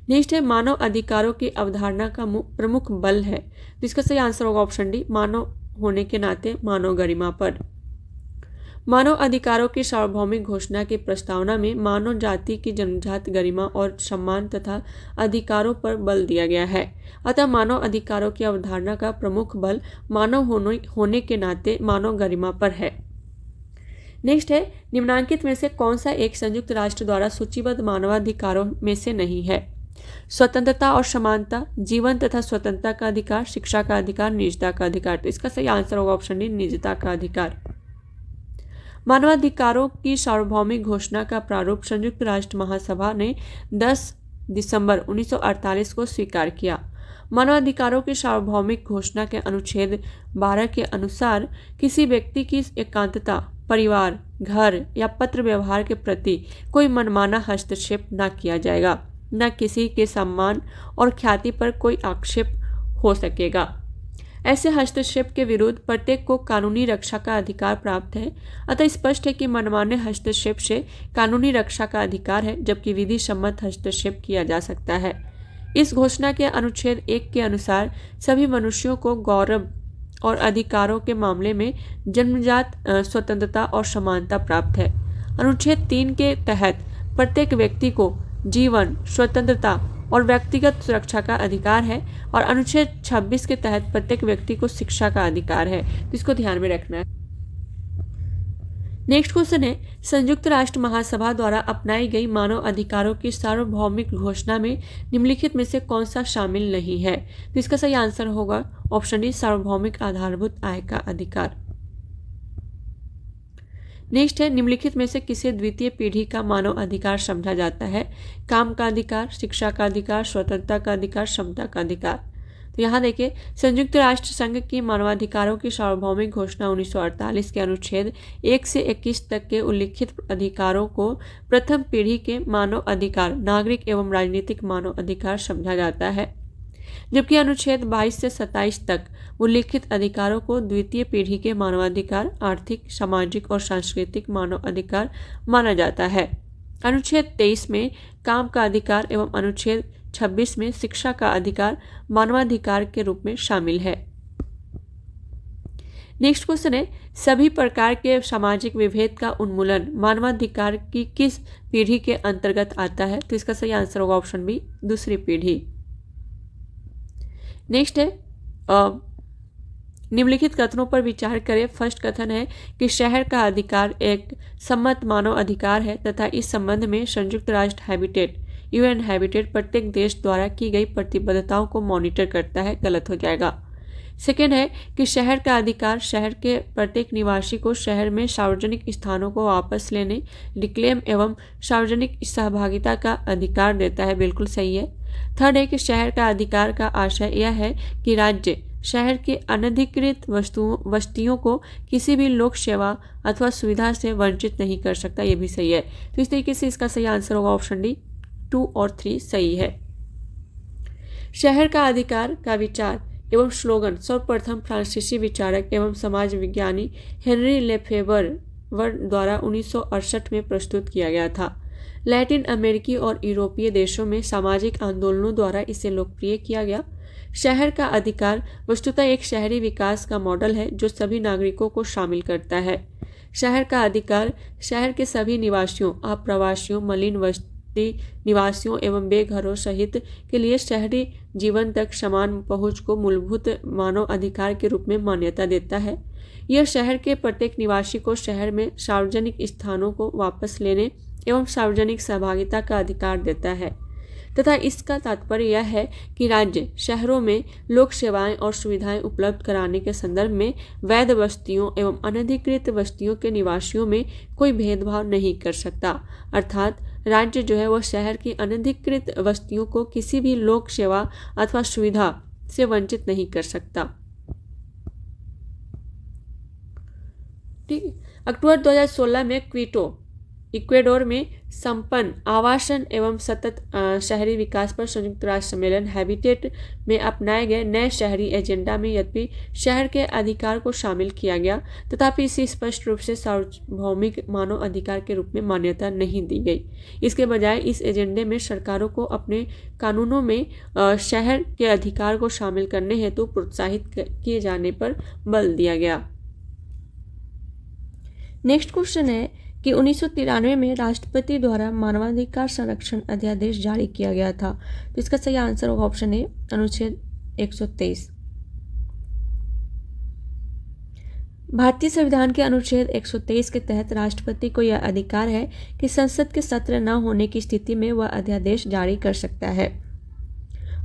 नेक्स्ट है मानव अधिकारों की अवधारणा का प्रमुख बल है। तो इसका सही आंसर होगा ऑप्शन डी, मानव होने के नाते मानव गरिमा पर। मानव अधिकारों की सार्वभौमिक घोषणा की प्रस्तावना में मानव जाति की जन्मजात गरिमा और सम्मान तथा अधिकारों पर बल दिया गया है। अतः मानव अधिकारों की अवधारणा का प्रमुख बल मानव होने के नाते मानव गरिमा पर है। नेक्स्ट है निम्नलिखित में से कौन सा एक संयुक्त राष्ट्र द्वारा सूचीबद्ध मानवाधिकारों में से नहीं है? स्वतंत्रता और समानता, जीवन तथा स्वतंत्रता का अधिकार, शिक्षा का अधिकार, निजता का अधिकार। तो इसका सही आंसर होगा ऑप्शन डी, निजता का अधिकार। मानवाधिकारों की सार्वभौमिक घोषणा का प्रारूप संयुक्त राष्ट्र महासभा ने 10 दिसंबर 1948 को स्वीकार किया। मानवाधिकारों की सार्वभौमिक घोषणा के अनुच्छेद 12 के अनुसार किसी व्यक्ति की एकांतता, परिवार, घर या पत्र व्यवहार के प्रति कोई मनमाना हस्तक्षेप न किया जाएगा, न किसी के सम्मान और ख्याति पर कोई आक्षेप हो सकेगा। ऐसे हस्तक्षेप के विरुद्ध प्रत्येक को कानूनी रक्षा का अधिकार प्राप्त है। अतः स्पष्ट है कि मनमाने हस्तक्षेप से कानूनी रक्षा का अधिकार है, जबकि विधि सम्मत हस्तक्षेप किया जा सकता है। इस घोषणा के अनुच्छेद 1 के अनुसार सभी मनुष्यों को गौरव और अधिकारों के मामले में जन्मजात स्वतंत्रता और समानता प्राप्त है। अनुच्छेद 3 के तहत प्रत्येक व्यक्ति को जीवन, स्वतंत्रता और व्यक्तिगत सुरक्षा का अधिकार है और अनुच्छेद 26 के तहत प्रत्येक व्यक्ति को शिक्षा का अधिकार है। तो इसको ध्यान में रखना है। नेक्स्ट क्वेश्चन है संयुक्त राष्ट्र महासभा द्वारा अपनाई गई मानव अधिकारों की सार्वभौमिक घोषणा में निम्नलिखित में से कौन सा शामिल नहीं है? तो इसका सही आंसर होगा ऑप्शन डी, सार्वभौमिक आधारभूत आय का अधिकार। नेक्स्ट है निम्नलिखित में से किसे द्वितीय पीढ़ी का मानव अधिकार समझा जाता है? काम का अधिकार, शिक्षा का अधिकार, स्वतंत्रता का अधिकार, क्षमता का अधिकार। तो यहाँ देखिए संयुक्त राष्ट्र संघ की मानवाधिकारों की सार्वभौमिक घोषणा 1948 के अनुच्छेद 1 से 21 तक के उल्लिखित अधिकारों को प्रथम पीढ़ी के मानव अधिकार, नागरिक एवं राजनीतिक मानव अधिकार समझा जाता है, जबकि अनुच्छेद 22 से 27 तक उल्लिखित अधिकारों को द्वितीय पीढ़ी के मानवाधिकार, आर्थिक, सामाजिक और सांस्कृतिक मानव अधिकार माना जाता है। अनुच्छेद 23 में काम का अधिकार एवं अनुच्छेद 26 में शिक्षा का अधिकार मानवाधिकार के रूप में शामिल है। नेक्स्ट क्वेश्चन है सभी प्रकार के सामाजिक विभेद का उन्मूलन मानवाधिकार की किस पीढ़ी के अंतर्गत आता है? तो इसका सही आंसर होगा ऑप्शन बी, दूसरी पीढ़ी। नेक्स्ट है निम्नलिखित कथनों पर विचार करें। फर्स्ट कथन है कि शहर का अधिकार एक सम्मत मानव अधिकार है तथा इस संबंध में संयुक्त राष्ट्र हैबिटेट UN हैबिटेट प्रत्येक देश द्वारा की गई प्रतिबद्धताओं को मॉनिटर करता है। गलत हो जाएगा। सेकेंड है कि शहर का अधिकार शहर के प्रत्येक निवासी को शहर में सार्वजनिक स्थानों को वापस लेने, रिक्लेम एवं सार्वजनिक सहभागिता का अधिकार देता है। बिल्कुल सही है। थर्ड है कि शहर का अधिकार का आशय यह है कि राज्य शहर के अनधिकृत बस्तियों को किसी भी लोक सेवा अथवा सुविधा से वंचित नहीं कर सकता। ये भी सही है। तो इस तरीके से इसका सही आंसर होगा ऑप्शन डी, 2 और 3 सही है। शहर का अधिकार का विचार एवं स्लोगन सर्वप्रथम फ्रांसीसी विचारक एवं समाज विज्ञानी हेनरी लेफेबर द्वारा 1968 में प्रस्तुत किया गया था। लैटिन अमेरिकी और यूरोपीय देशों में सामाजिक आंदोलनों द्वारा इसे लोकप्रिय किया गया। शहर का अधिकार वस्तुतः एक शहरी विकास का मॉडल है जो सभी नागरिकों को शामिल करता है। शहर का अधिकार शहर के सभी निवासियों, आप्रवासियों, मलिन बस्ती निवासियों एवं बेघरों सहित के लिए शहरी जीवन तक समान पहुंच को मूलभूत मानव अधिकार के रूप में मान्यता देता है। यह शहर के प्रत्येक निवासी को शहर में सार्वजनिक स्थानों को वापस लेने एवं सार्वजनिक सहभागिता का अधिकार देता है तथा इसका तात्पर्य यह है कि राज्य शहरों में लोक सेवाएं और सुविधाएं उपलब्ध कराने के संदर्भ में वैध बस्तियों एवं अनधिकृत बस्तियों के निवासियों में कोई भेदभाव नहीं कर सकता। अर्थात राज्य जो है वो शहर की अनधिकृत बस्तियों को किसी भी लोक सेवा अथवा सुविधा से वंचित नहीं कर सकता। ठीक है। अक्टूबर 2016 में क्विटो इक्वेडोर में संपन्न आवासन एवं सतत शहरी विकास पर संयुक्त राष्ट्र सम्मेलन हैबिटेट में अपनाए गए नए शहरी एजेंडा में यद्यपि शहर के अधिकार को शामिल किया गया, तथापि इसे स्पष्ट रूप से सार्वभौमिक मानव अधिकार के रूप में मान्यता नहीं दी गई। इसके बजाय इस एजेंडे में सरकारों को अपने कानूनों में शहर के अधिकार को शामिल करने हेतु प्रोत्साहित किए जाने पर बल दिया गया। नेक्स्ट क्वेश्चन है कि 1993 में राष्ट्रपति द्वारा मानवाधिकार संरक्षण अध्यादेश जारी किया गया था। तो इसका सही आंसर होगा ऑप्शन ए, अनुच्छेद 123। भारतीय संविधान के अनुच्छेद 123 के तहत राष्ट्रपति को यह अधिकार है कि संसद के सत्र न होने की स्थिति में वह अध्यादेश जारी कर सकता है।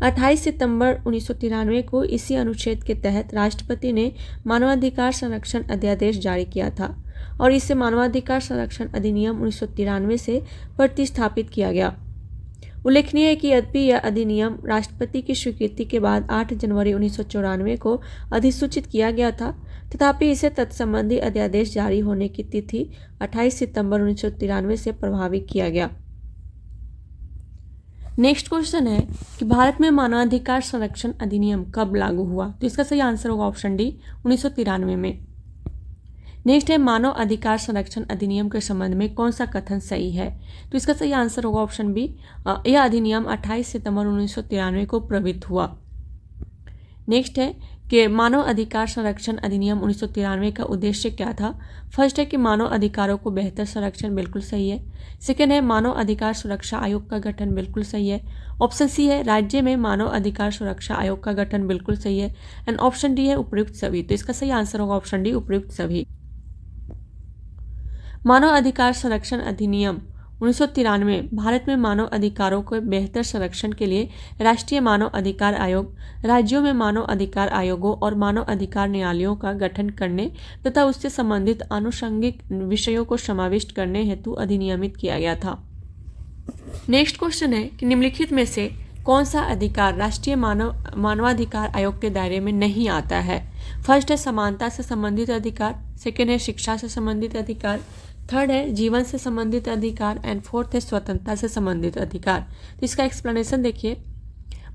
28 सितंबर 1993 को इसी अनुच्छेद के तहत राष्ट्रपति ने मानवाधिकार संरक्षण अध्यादेश जारी किया था और इसे मानवाधिकार संरक्षण अधिनियम 1993 से प्रतिस्थापित किया गया। उल्लेखनीय है कि यद्यपि यह अधिनियम राष्ट्रपति की स्वीकृति के बाद 8 जनवरी 1994 को अधिसूचित किया गया था, तथापि इसे तत्संबंधी अध्यादेश जारी होने की तिथि 28 सितंबर 1993 से प्रभावित किया गया। नेक्स्ट क्वेश्चन है कि भारत में मानवाधिकार संरक्षण अधिनियम कब लागू हुआ? तो इसका सही आंसर होगा ऑप्शन डी, 1993 में। नेक्स्ट है मानव अधिकार संरक्षण अधिनियम के संबंध में कौन सा कथन सही है? तो इसका सही आंसर होगा ऑप्शन बी, यह अधिनियम 28 सितंबर 1993 को प्रवृत्त हुआ। नेक्स्ट है कि मानव अधिकार संरक्षण अधिनियम 1993 का उद्देश्य क्या था? फर्स्ट है कि मानव अधिकारों को बेहतर संरक्षण, बिल्कुल सही है। सेकेंड है मानव अधिकार सुरक्षा आयोग का गठन, बिल्कुल सही है। ऑप्शन सी है राज्य में मानव अधिकार सुरक्षा आयोग का गठन, बिल्कुल सही है। एंड ऑप्शन डी है उपयुक्त सभी। तो इसका सही आंसर होगा ऑप्शन डी, उपयुक्त सभी। मानव अधिकार संरक्षण अधिनियम 1993 भारत में मानव अधिकारों के बेहतर संरक्षण के लिए राष्ट्रीय मानव अधिकार आयोग, राज्यों में मानव अधिकार आयोगों और मानव अधिकार न्यायालयों का गठन करने तथा उससे संबंधित आनुषंगिक विषयों को समाविष्ट करने हेतु अधिनियमित किया गया था। नेक्स्ट क्वेश्चन है कि निम्नलिखित में से कौन सा अधिकार राष्ट्रीय मानवाधिकार आयोग के दायरे में नहीं आता है? फर्स्ट है समानता से संबंधित अधिकार, सेकेंड है शिक्षा से संबंधित अधिकार, थर्ड है जीवन से संबंधित अधिकार एंड फोर्थ है स्वतंत्रता से संबंधित अधिकार। तो इसका एक्सप्लेनेशन देखिए।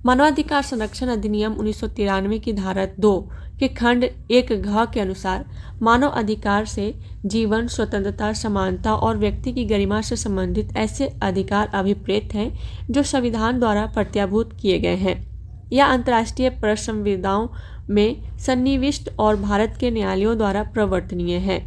मानवाधिकार संरक्षण अधिनियम 1993 की धारा 2 के खंड 1 घ के अनुसार मानव अधिकार से जीवन, स्वतंत्रता, समानता और व्यक्ति की गरिमा से संबंधित ऐसे अधिकार अभिप्रेत हैं जो संविधान द्वारा प्रत्याभूत किए गए हैं या अंतर्राष्ट्रीय प्रसंविधाओं में सन्निविष्ट और भारत के न्यायालयों द्वारा प्रवर्तनीय है।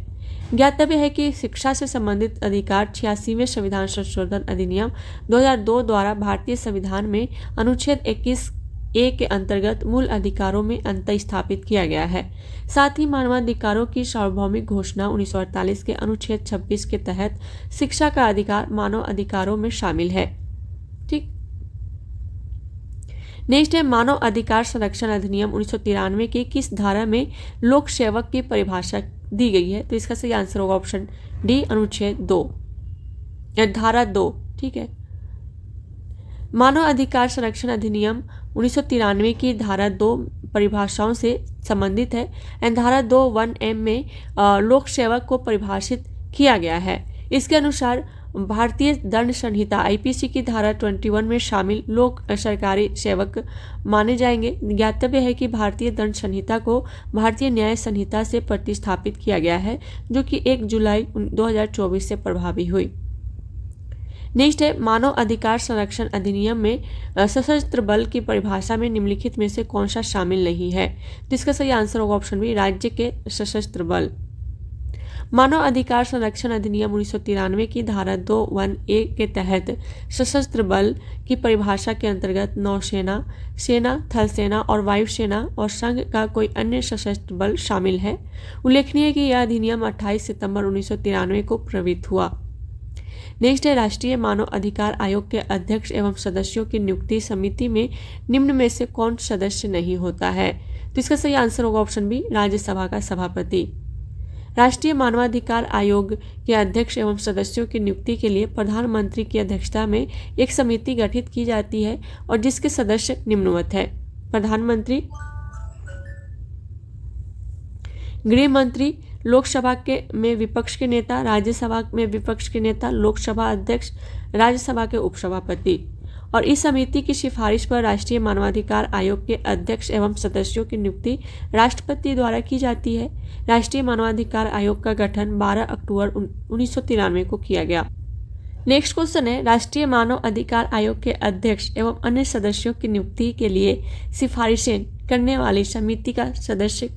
ज्ञातव्य है कि शिक्षा से संबंधित अधिकार 86वें संविधान संशोधन अधिनियम 2002 द्वारा भारतीय संविधान में अनुच्छेद 21A के अंतर्गत मूल अधिकारों में अंतर स्थापित किया गया है। साथ ही मानवाधिकारों की सार्वभौमिक घोषणा 1948 के अनुच्छेद 26 के तहत शिक्षा का अधिकार मानव अधिकारों में शामिल है। ठीक। नेक्स्ट है मानव अधिकार संरक्षण अधिनियम 1993 की किस धारा में लोक सेवक की परिभाषा दी गई है? तो इसका सही आंसर होगा ऑप्शन डी, अनुच्छेद 2 या धारा 2। ठीक है। मानव अधिकार संरक्षण अधिनियम 1993 की धारा 2 परिभाषाओं से संबंधित है एंड धारा 2(1)(m) में लोक सेवक को परिभाषित किया गया है। इसके अनुसार भारतीय दंड संहिता आईपीसी की धारा 21 में शामिल लोक सरकारी सेवक माने जाएंगे। ज्ञातव्य है कि भारतीय दंड संहिता को भारतीय न्याय संहिता से प्रतिस्थापित किया गया है जो कि 1 जुलाई 2024 से प्रभावी हुई। नेक्स्ट है मानव अधिकार संरक्षण अधिनियम में सशस्त्र बल की परिभाषा में निम्नलिखित में से कौन सा शामिल नहीं है? तो इसका सही आंसर होगा ऑप्शन बी, राज्य के सशस्त्र बल। मानव अधिकार संरक्षण अधिनियम 1993 की धारा 2(1)(a) के तहत सशस्त्र बल की परिभाषा के अंतर्गत नौसेना, सेना, थल सेना और वायुसेना और संघ का कोई अन्य सशस्त्र बल शामिल है। उल्लेखनीय है कि यह अधिनियम 28 सितंबर 1993 को प्रवृत्त हुआ। नेक्स्ट है राष्ट्रीय मानव अधिकार आयोग के अध्यक्ष एवं सदस्यों की नियुक्ति समिति में निम्न में से कौन सदस्य नहीं होता है? तो इसका सही आंसर होगा ऑप्शन बी, राज्यसभा का सभापति। राष्ट्रीय मानवाधिकार आयोग के अध्यक्ष एवं सदस्यों की नियुक्ति के लिए प्रधानमंत्री की अध्यक्षता में एक समिति गठित की जाती है और जिसके सदस्य निम्नवत है: प्रधानमंत्री, गृह मंत्री, लोकसभा में विपक्ष के नेता, राज्यसभा में विपक्ष के नेता, लोकसभा अध्यक्ष, राज्यसभा के उपसभापति। और इस समिति की सिफारिश पर राष्ट्रीय मानवाधिकार आयोग के अध्यक्ष एवं सदस्यों की नियुक्ति राष्ट्रपति द्वारा की जाती है। राष्ट्रीय मानवाधिकार आयोग का गठन 12 अक्टूबर 1993 को किया गया। नेक्स्ट क्वेश्चन है, राष्ट्रीय मानव अधिकार आयोग के अध्यक्ष एवं अन्य सदस्यों की नियुक्ति के लिए सिफारिशें करने वाली समिति का सदस्य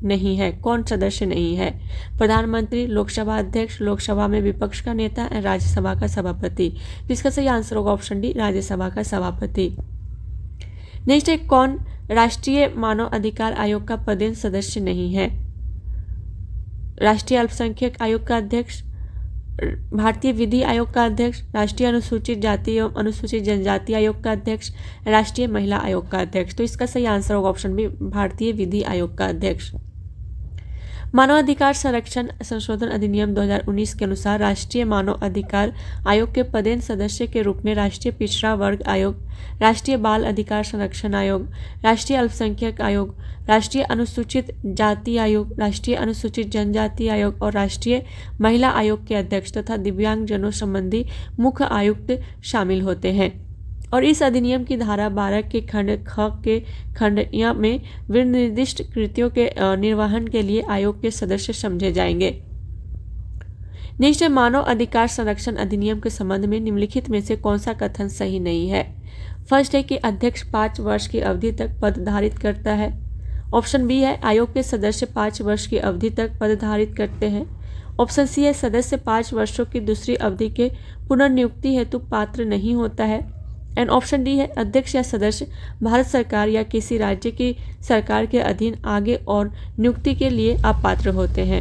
नहीं है। कौन सदस्य नहीं है? प्रधानमंत्री, लोकसभा अध्यक्ष, लोकसभा में विपक्ष का नेता, राज्यसभा का सभापति। इसका सही आंसर होगा ऑप्शन डी, राज्यसभा का सभापति। नेक्स्ट है, कौन राष्ट्रीय मानव अधिकार आयोग का पदेन सदस्य नहीं है? राष्ट्रीय अल्पसंख्यक आयोग का अध्यक्ष, भारतीय विधि आयोग का अध्यक्ष, राष्ट्रीय अनुसूचित जाति एवं अनुसूचित जनजाति आयोग का अध्यक्ष, राष्ट्रीय महिला आयोग का अध्यक्ष। तो इसका सही आंसर होगा ऑप्शन बी, भारतीय विधि आयोग का अध्यक्ष। मानवाधिकार संरक्षण संशोधन अधिनियम 2019 के अनुसार राष्ट्रीय मानव अधिकार आयोग के पदेन सदस्य के रूप में राष्ट्रीय पिछड़ा वर्ग आयोग, राष्ट्रीय बाल अधिकार संरक्षण आयोग, राष्ट्रीय अल्पसंख्यक आयोग, राष्ट्रीय अनुसूचित जाति आयोग, राष्ट्रीय अनुसूचित जनजाति आयोग और राष्ट्रीय महिला आयोग के अध्यक्ष तथा दिव्यांगजनों संबंधी मुख्य आयुक्त शामिल होते हैं। और इस अधिनियम की धारा 12 के खंड ख के खंड य में विनिर्दिष्ट कृतियों के निर्वहन के लिए आयोग के सदस्य समझे जाएंगे। नेक्स्ट है, मानव अधिकार संरक्षण अधिनियम के संबंध में निम्नलिखित में से कौन सा कथन सही नहीं है? फर्स्ट है कि अध्यक्ष 5 वर्ष की अवधि तक पद धारित करता है। ऑप्शन बी है, आयोग के सदस्य 5 वर्ष की अवधि तक पद धारित करते हैं। ऑप्शन सी है, सदस्य 5 वर्षों की दूसरी अवधि के पुनर्नियुक्ति हेतु पात्र नहीं होता है। एंड ऑप्शन डी है, अध्यक्ष या सदस्य भारत सरकार या किसी राज्य की सरकार के अधीन आगे और नियुक्ति के लिए अपात्र होते हैं।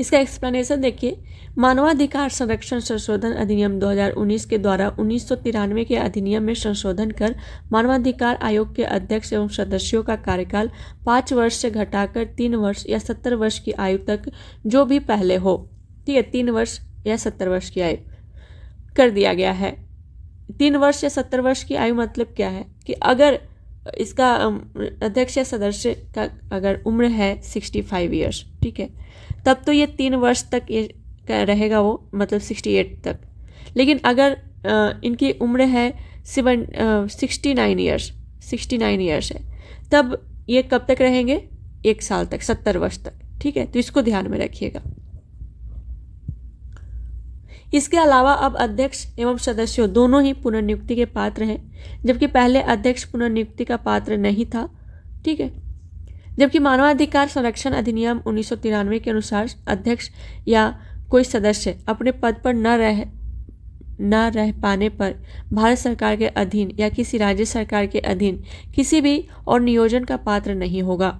इसका एक्सप्लेनेशन देखिए। मानवाधिकार संरक्षण संशोधन अधिनियम 2019 के द्वारा 1993 के अधिनियम में संशोधन कर मानवाधिकार आयोग के अध्यक्ष एवं सदस्यों का कार्यकाल 5 वर्ष से घटाकर 3 वर्ष या 70 वर्ष की आयु तक जो भी पहले हो, ठीक है, 3 वर्ष या 70 वर्ष की आयु कर दिया गया है। 3 वर्ष या 70 वर्ष की आयु मतलब क्या है कि अगर इसका अध्यक्ष या सदस्य का अगर उम्र है 65 ईयर्स, ठीक है, तब तो ये 3 वर्ष तक ये रहेगा, वो मतलब 68 तक। लेकिन अगर इनकी उम्र है 69 ईयर्स है, तब ये कब तक रहेंगे? 1 साल तक, 70 वर्ष तक, ठीक है। तो इसको ध्यान में रखिएगा। इसके अलावा अब अध्यक्ष एवं सदस्यों दोनों ही पुनर्नियुक्ति के पात्र हैं, जबकि पहले अध्यक्ष पुनर्नियुक्ति का पात्र नहीं था, ठीक है। जबकि मानवाधिकार संरक्षण अधिनियम 1993 के अनुसार अध्यक्ष या कोई सदस्य अपने पद पर न रह पाने पर भारत सरकार के अधीन या किसी राज्य सरकार के अधीन किसी भी और नियोजन का पात्र नहीं होगा।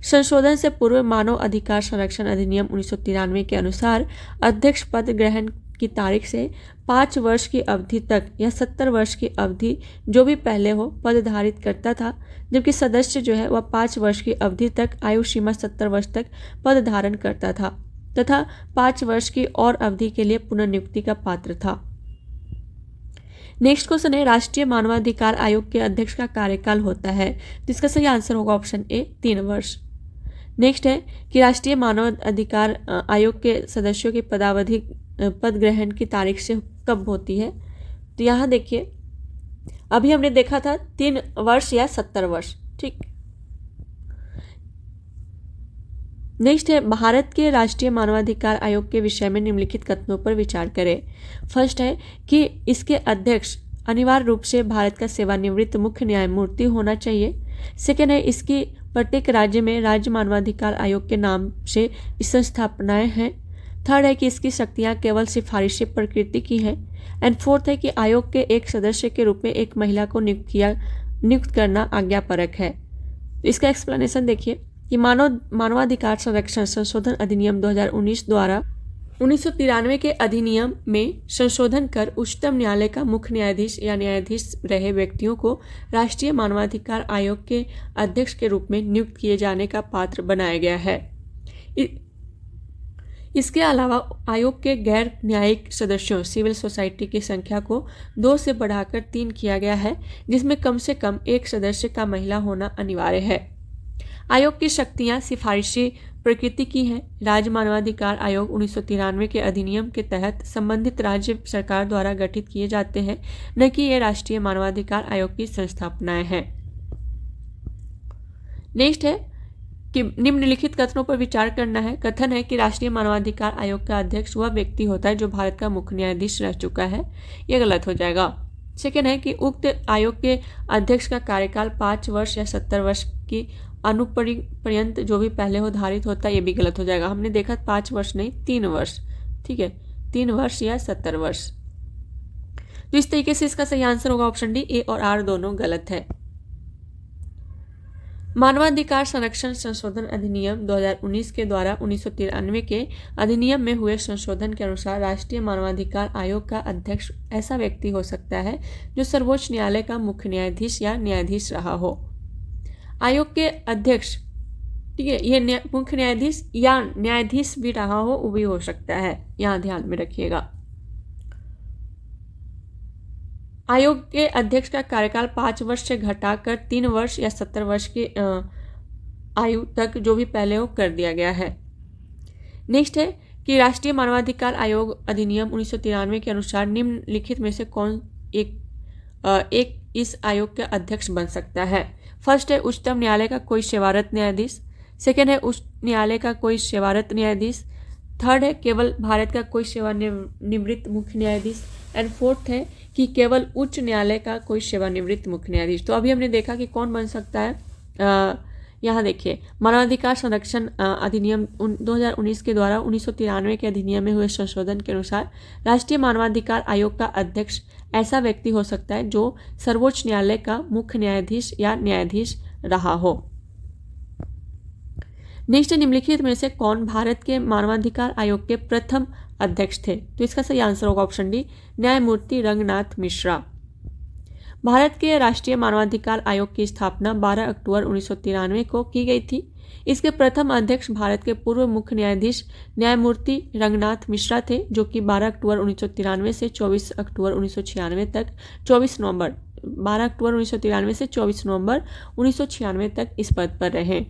संशोधन से पूर्व मानव अधिकार संरक्षण अधिनियम 1993 के अनुसार अध्यक्ष पद ग्रहण की तारीख से 5 वर्ष की अवधि तक या 70 वर्ष की अवधि जो भी पहले हो पद धारित करता था, जबकि सदस्य जो है वह 5 वर्ष की अवधि तक आयु सीमा 70 वर्ष तक पद धारण करता था तथा 5 वर्ष की और अवधि के लिए पुनर्नियुक्ति का पात्र था। नेक्स्ट क्वेश्चन है, राष्ट्रीय मानवाधिकार आयोग के अध्यक्ष का कार्यकाल होता है, तो इसका सही आंसर होगा ऑप्शन ए, 3 वर्ष। नेक्स्ट है कि राष्ट्रीय मानव अधिकार आयोग के सदस्यों की पदावधि पद ग्रहण की तारीख से कब होती है? तो यहाँ देखिए, अभी हमने देखा था 3 वर्ष या 70 वर्ष, ठीक। नेक्स्ट है, भारत के राष्ट्रीय मानवाधिकार आयोग के विषय में निम्नलिखित कथनों पर विचार करें। फर्स्ट है कि इसके अध्यक्ष अनिवार्य रूप से भारत का सेवानिवृत्त मुख्य न्यायमूर्ति होना चाहिए। सेकेंड है, इसकी प्रत्येक राज्य में राज्य मानवाधिकार आयोग के नाम से संस्थापनाएं हैं। थर्ड है कि इसकी शक्तियां केवल सिफारिशी प्रकृति की हैं। एंड फोर्थ है कि आयोग के एक सदस्य के रूप में एक महिला को नियुक्त करना आज्ञापरक है। इसका एक्सप्लेनेशन देखिए कि मानवाधिकार संरक्षण संशोधन अधिनियम 2019 द्वारा 1993 के अधिनियम में संशोधन कर उच्चतम न्यायालय का मुख्य न्यायाधीश या न्यायाधीश रहे व्यक्तियों को राष्ट्रीय मानवाधिकार आयोग के अध्यक्ष के रूप में नियुक्त किए जाने का पात्र बनाया गया है। इसके अलावा आयोग के गैर न्यायिक सदस्यों सिविल सोसाइटी की संख्या को 2 से बढ़ाकर 3 किया गया है, जिसमें कम से कम एक सदस्य का महिला होना अनिवार्य है। आयोग की शक्तियां सिफारिशी प्रकृति की हैं। राज्य मानवाधिकार आयोग 1993 के अधिनियम के तहत संबंधित राज्य सरकार द्वारा गठित किए जाते हैं, न कि ये राष्ट्रीय मानवाधिकार आयोग की संस्थापनाएं हैं। नेक्स्ट है कि निम्नलिखित कथनों पर विचार करना है। कथन है कि राष्ट्रीय मानवाधिकार आयोग का अध्यक्ष वह व्यक्ति होता है जो भारत का मुख्य न्यायाधीश रह चुका है। यह गलत हो जाएगा। सेकेंड है कि उक्त आयोग के अध्यक्ष का कार्यकाल 5 वर्ष या 70 वर्ष की अनुपर्यंत जो भी पहले हो धारित होता है, ये भी गलत हो जाएगा। हमने देखा 5 वर्ष नहीं 3 वर्ष, ठीक है, 3 वर्ष या 70 वर्ष। तो इस तरीके से इसका सही आंसर होगा ऑप्शन डी। ए और आर दोनों गलत है। मानवाधिकार संरक्षण संशोधन अधिनियम 2019 के द्वारा 1993 के अधिनियम में हुए संशोधन के अनुसार राष्ट्रीय मानवाधिकार आयोग का अध्यक्ष ऐसा व्यक्ति हो सकता है जो सर्वोच्च न्यायालय का मुख्य न्यायाधीश या न्यायाधीश रहा हो। आयोग के अध्यक्ष, ठीक है, ये मुख्य न्यायाधीश या न्यायाधीश भी रहा हो, वो भी हो सकता है, यहाँ ध्यान में रखिएगा। आयोग के अध्यक्ष का कार्यकाल 5 वर्ष से घटाकर 3 वर्ष या 70 वर्ष की आयु तक जो भी पहले हो कर दिया गया है। नेक्स्ट है कि राष्ट्रीय मानवाधिकार आयोग अधिनियम 1993 के अनुसार निम्नलिखित में से कौन एक इस आयोग का अध्यक्ष बन सकता है। फर्स्ट है उच्चतम न्यायालय का कोई सेवारत न्यायाधीश। सेकेंड है उच्च न्यायालय का कोई सेवारत न्यायाधीश। थर्ड है केवल भारत का कोई सेवानिवृत्त मुख्य न्यायाधीश। एंड फोर्थ है कि केवल उच्च न्यायालय का कोई सेवानिवृत्त मुख्य न्यायाधीश। तो अभी हमने देखा कि कौन बन सकता है। यहाँ देखिए, मानवाधिकार संरक्षण अधिनियम 2019 के द्वारा 1993 के अधिनियम में हुए संशोधन के अनुसार राष्ट्रीय मानवाधिकार आयोग का अध्यक्ष ऐसा व्यक्ति हो सकता है जो सर्वोच्च न्यायालय का मुख्य न्यायाधीश या न्यायाधीश रहा हो। नेक्स्ट, निम्नलिखित में से कौन भारत के मानवाधिकार आयोग के प्रथम अध्यक्ष थे। तो इसका सही आंसर होगा ऑप्शन डी, न्यायमूर्ति रंगनाथ मिश्रा। भारत के राष्ट्रीय मानवाधिकार आयोग की स्थापना 12 अक्टूबर 1993 को की गई थी। इसके प्रथम अध्यक्ष भारत के पूर्व मुख्य न्यायाधीश न्यायमूर्ति रंगनाथ मिश्रा थे, जो कि 12 अक्टूबर 1993 से 24 अक्टूबर 1996 तक 12 अक्टूबर 1993 से 24 नवंबर 1996 तक इस पद पर रहे।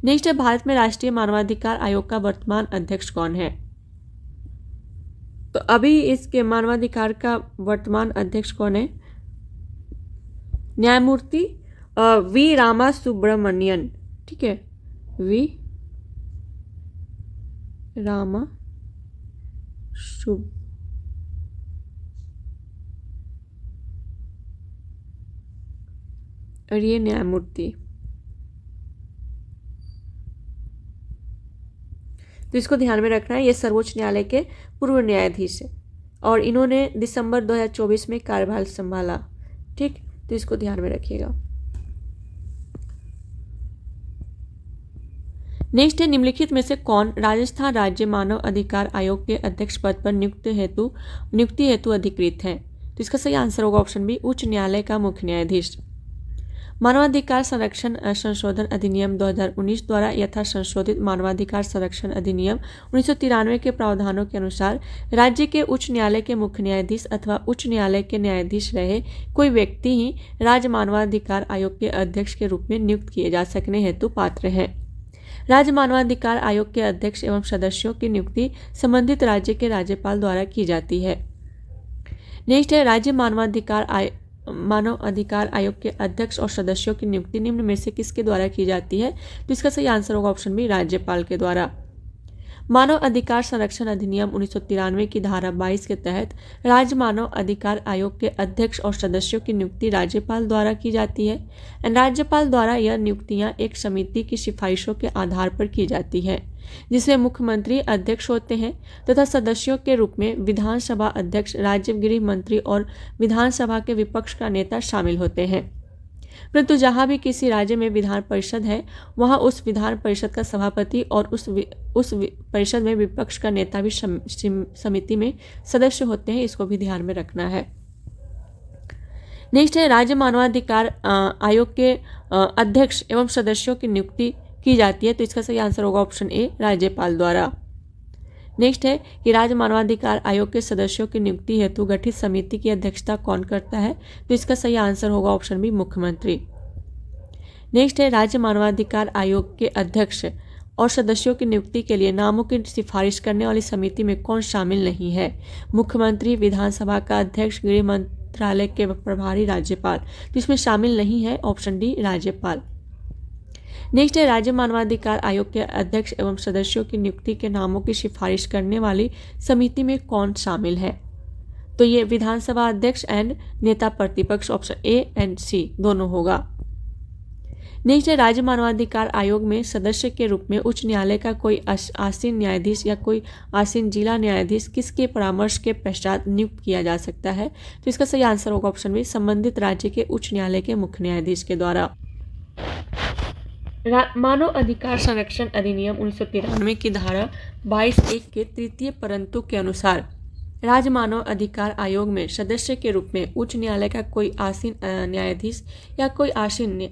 नेक्स्ट है, भारत में राष्ट्रीय मानवाधिकार आयोग का वर्तमान अध्यक्ष कौन है। तो अभी इसके मानवाधिकार का वर्तमान अध्यक्ष कौन है। न्यायमूर्ति वी रामा सुब्रमण्यन, ठीक है, वी रामा और ये न्यायमूर्ति। तो इसको ध्यान में रखना है, ये सर्वोच्च न्यायालय के पूर्व न्यायाधीश है और इन्होंने दिसंबर 2024 में कार्यभार संभाला। ठीक, तो इसको ध्यान में रखिएगा। नेक्स्ट है, निम्नलिखित में से कौन राजस्थान राज्य मानव अधिकार आयोग के अध्यक्ष पद पर नियुक्ति हेतु अधिकृत है। तो इसका सही आंसर होगा ऑप्शन बी, उच्च न्यायालय का मुख्य न्यायाधीश। मानवाधिकार संरक्षण संशोधन अधिनियम 2019 द्वारा यथा संशोधित मानवाधिकार संरक्षण अधिनियम 1993 के प्रावधानों के अनुसार राज्य के उच्च न्यायालय के मुख्य न्यायाधीश अथवा उच्च न्यायालय के न्यायाधीश रहे कोई व्यक्ति ही राज्य मानवाधिकार आयोग के अध्यक्ष के रूप में नियुक्त किए जा सकने हेतु पात्र है। राज्य मानवाधिकार आयोग के अध्यक्ष एवं सदस्यों की नियुक्ति संबंधित राज्य के राज्यपाल द्वारा की जाती है। नेक्स्ट है, राज्य मानव अधिकार आयोग के अध्यक्ष और सदस्यों की नियुक्ति निम्न में से किसके द्वारा की जाती है। तो इसका सही आंसर होगा ऑप्शन बी, राज्यपाल के द्वारा। मानव अधिकार संरक्षण अधिनियम 1993 की धारा 22 के तहत राज्य मानव अधिकार आयोग के अध्यक्ष और सदस्यों की नियुक्ति राज्यपाल द्वारा की जाती है। राज्यपाल द्वारा यह नियुक्तियां एक समिति की सिफारिशों के आधार पर की जाती है, जिसमें मुख्यमंत्री अध्यक्ष होते हैं तथा सदस्यों के रूप में विधानसभा अध्यक्ष, राज्य गृह मंत्री और विधानसभा के विपक्ष का नेता शामिल होते हैं। परंतु जहां भी किसी राज्य में विधान परिषद है, वहां उस विधान परिषद का सभापति और उस परिषद में विपक्ष का नेता भी समिति में सदस्य होते हैं। इसको भी ध्यान में रखना है। नेक्स्ट है, राज्य मानवाधिकार आयोग के अध्यक्ष एवं सदस्यों की नियुक्ति की जाती है, तो इसका सही आंसर होगा ऑप्शन ए, राज्यपाल द्वारा। नेक्स्ट है कि राज्य मानवाधिकार आयोग के सदस्यों की नियुक्ति हेतु गठित समिति की अध्यक्षता कौन करता है, तो इसका सही आंसर होगा ऑप्शन बी, मुख्यमंत्री। नेक्स्ट है राज्य मानवाधिकार आयोग के अध्यक्ष और सदस्यों की नियुक्ति के लिए नामों की सिफारिश करने वाली समिति में कौन शामिल नहीं है? मुख्यमंत्री, विधानसभा का अध्यक्ष, गृह मंत्रालय के प्रभारी, राज्यपाल। तो इसमें शामिल नहीं है ऑप्शन डी, राज्यपाल। नेक्स्ट है राज्य मानवाधिकार आयोग के अध्यक्ष एवं सदस्यों की नियुक्ति के नामों की सिफारिश करने वाली समिति में कौन शामिल है? तो ये विधानसभा अध्यक्ष एंड नेता प्रतिपक्ष, ऑप्शन ए एंड सी दोनों होगा। नेक्स्ट है राज्य मानवाधिकार आयोग में सदस्य के रूप में उच्च न्यायालय का कोई आसीन न्यायाधीश या कोई आसीन जिला न्यायाधीश किसके परामर्श के पश्चात नियुक्त किया जा सकता है? तो इसका सही आंसर होगा ऑप्शन बी, संबंधित राज्य के उच्च न्यायालय के मुख्य न्यायाधीश के द्वारा। मानव अधिकार संरक्षण अधिनियम 1993 की धारा 22(1) के तृतीय परंतु के अनुसार राज्य मानव अधिकार आयोग में सदस्य के रूप में उच्च न्यायालय का कोई आसीन न्यायाधीश या कोई आसीन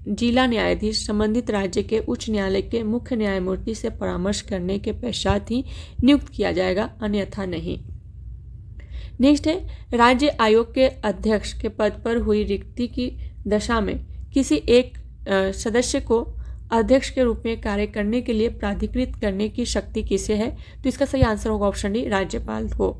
जिला न्यायाधीश संबंधित राज्य के उच्च न्यायालय के मुख्य न्यायमूर्ति से परामर्श करने के पश्चात ही नियुक्त किया जाएगा, अन्यथा नहीं। नेक्स्ट है राज्य आयोग के अध्यक्ष के पद पर हुई रिक्ति की दशा में किसी एक सदस्य को अध्यक्ष के रूप में कार्य करने के लिए प्राधिकृत करने की शक्ति किसे है? तो इसका सही आंसर होगा ऑप्शन डी, राज्यपाल को।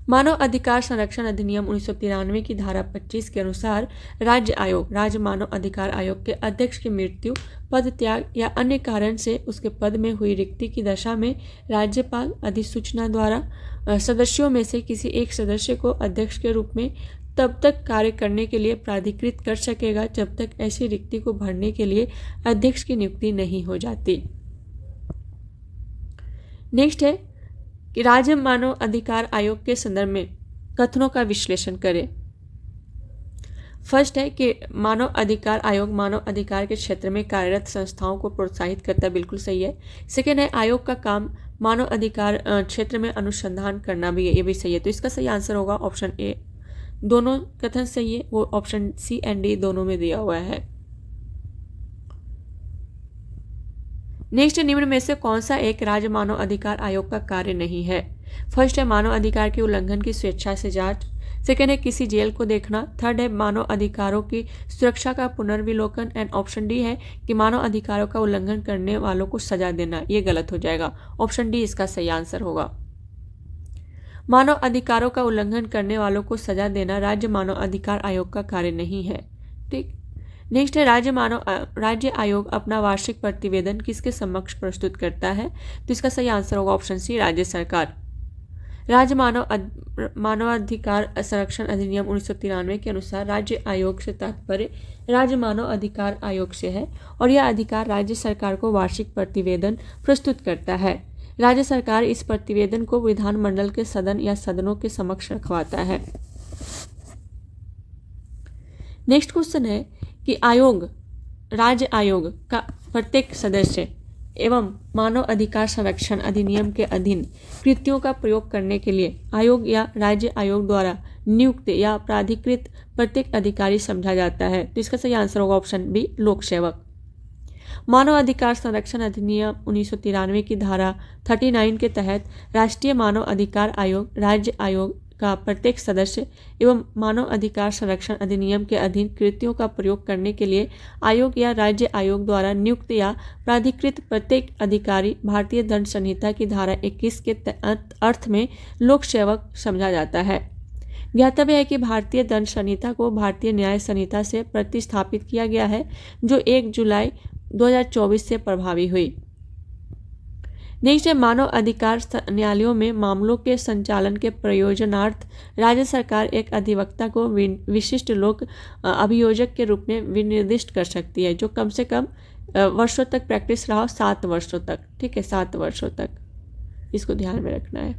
मानव अधिकार संरक्षण अधिनियम 1993 की धारा 25 के अनुसार राज्य आयोग राज्य मानव अधिकार आयोग के अध्यक्ष की मृत्यु, पद त्याग या अन्य कारण से उसके पद में हुई रिक्ति की दशा में राज्यपाल अधिसूचना द्वारा सदस्यों में से किसी एक सदस्य को अध्यक्ष के रूप में तब तक कार्य करने के लिए प्राधिकृत कर सकेगा जब तक ऐसी रिक्ति को भरने के लिए अध्यक्ष की नियुक्ति नहीं हो जाती। नेक्स्ट है कि राज्य मानव अधिकार आयोग के संदर्भ में कथनों का विश्लेषण करें। फर्स्ट है कि मानव अधिकार आयोग मानव अधिकार के क्षेत्र में कार्यरत संस्थाओं को प्रोत्साहित करता है, बिल्कुल सही है। सेकेंड है आयोग का काम मानव अधिकार क्षेत्र में अनुसंधान करना भी है, ये भी सही है। तो इसका सही आंसर होगा ऑप्शन ए, दोनों कथन सही है, वो ऑप्शन सी एंड डी दोनों में दिया हुआ है। नेक्स्ट, निम्न में से कौन सा एक राज्य मानव अधिकार आयोग का कार्य नहीं है? फर्स्ट है मानव अधिकार के उल्लंघन की स्वेच्छा से जांच। सेकेंड है किसी जेल को देखना। थर्ड है मानव अधिकारों की सुरक्षा का पुनर्विलोकन। एंड ऑप्शन डी है कि मानव अधिकारों का उल्लंघन करने वालों को सजा देना। ये गलत हो जाएगा, ऑप्शन डी इसका सही आंसर होगा। मानव अधिकारों का उल्लंघन करने वालों को सजा देना राज्य मानव अधिकार आयोग का कार्य नहीं है। ठीक। नेक्स्ट है राज्य आयोग अपना वार्षिक प्रतिवेदन किसके समक्ष प्रस्तुत करता है? तो इसका सही आंसर होगा ऑप्शन सी, राज्य सरकार। राज्य मानवाधिकार संरक्षण अधिनियम 1993 के अनुसार राज्य आयोग से तात्पर्य राज्य मानव अधिकार आयोग से है और यह अधिकार राज्य सरकार को वार्षिक प्रतिवेदन प्रस्तुत करता है। राज्य सरकार इस प्रतिवेदन को विधानमंडल के सदन या सदनों के समक्ष रखवाता है। नेक्स्ट क्वेश्चन है कि राज्य आयोग का प्रत्येक सदस्य एवं मानव अधिकार संरक्षण अधिनियम के अधीन कृतियों का प्रयोग करने के लिए आयोग या राज्य आयोग द्वारा नियुक्त या प्राधिकृत प्रत्येक अधिकारी समझा जाता है। तो इसका सही आंसर होगा ऑप्शन बी, लोक सेवक। मानव अधिकार संरक्षण अधिनियम 1993 की धारा 39 के तहत राष्ट्रीय मानव अधिकार आयोग राज्य आयोग का प्रत्येक सदस्य एवं मानव अधिकार संरक्षण अधिनियम के अधीन कृतियों का प्रयोग करने के लिए आयोग या राज्य आयोग द्वारा नियुक्त या प्राधिकृत प्रत्येक अधिकारी भारतीय दंड संहिता की धारा 21 के अर्थ में लोक सेवक समझा जाता है। ज्ञातव्य है कि भारतीय दंड संहिता को भारतीय न्याय संहिता से प्रतिस्थापित किया गया है जो 1 जुलाई 2024 से प्रभावी हुई। नेक्स्ट है मानव अधिकार न्यायालयों में मामलों के संचालन के प्रयोजनार्थ राज्य सरकार एक अधिवक्ता को विशिष्ट लोक अभियोजक के रूप में विनिर्दिष्ट कर सकती है जो कम से कम वर्षों तक प्रैक्टिस रहा हो, 7 वर्षों तक। ठीक है, 7 वर्षों तक, इसको ध्यान में रखना है।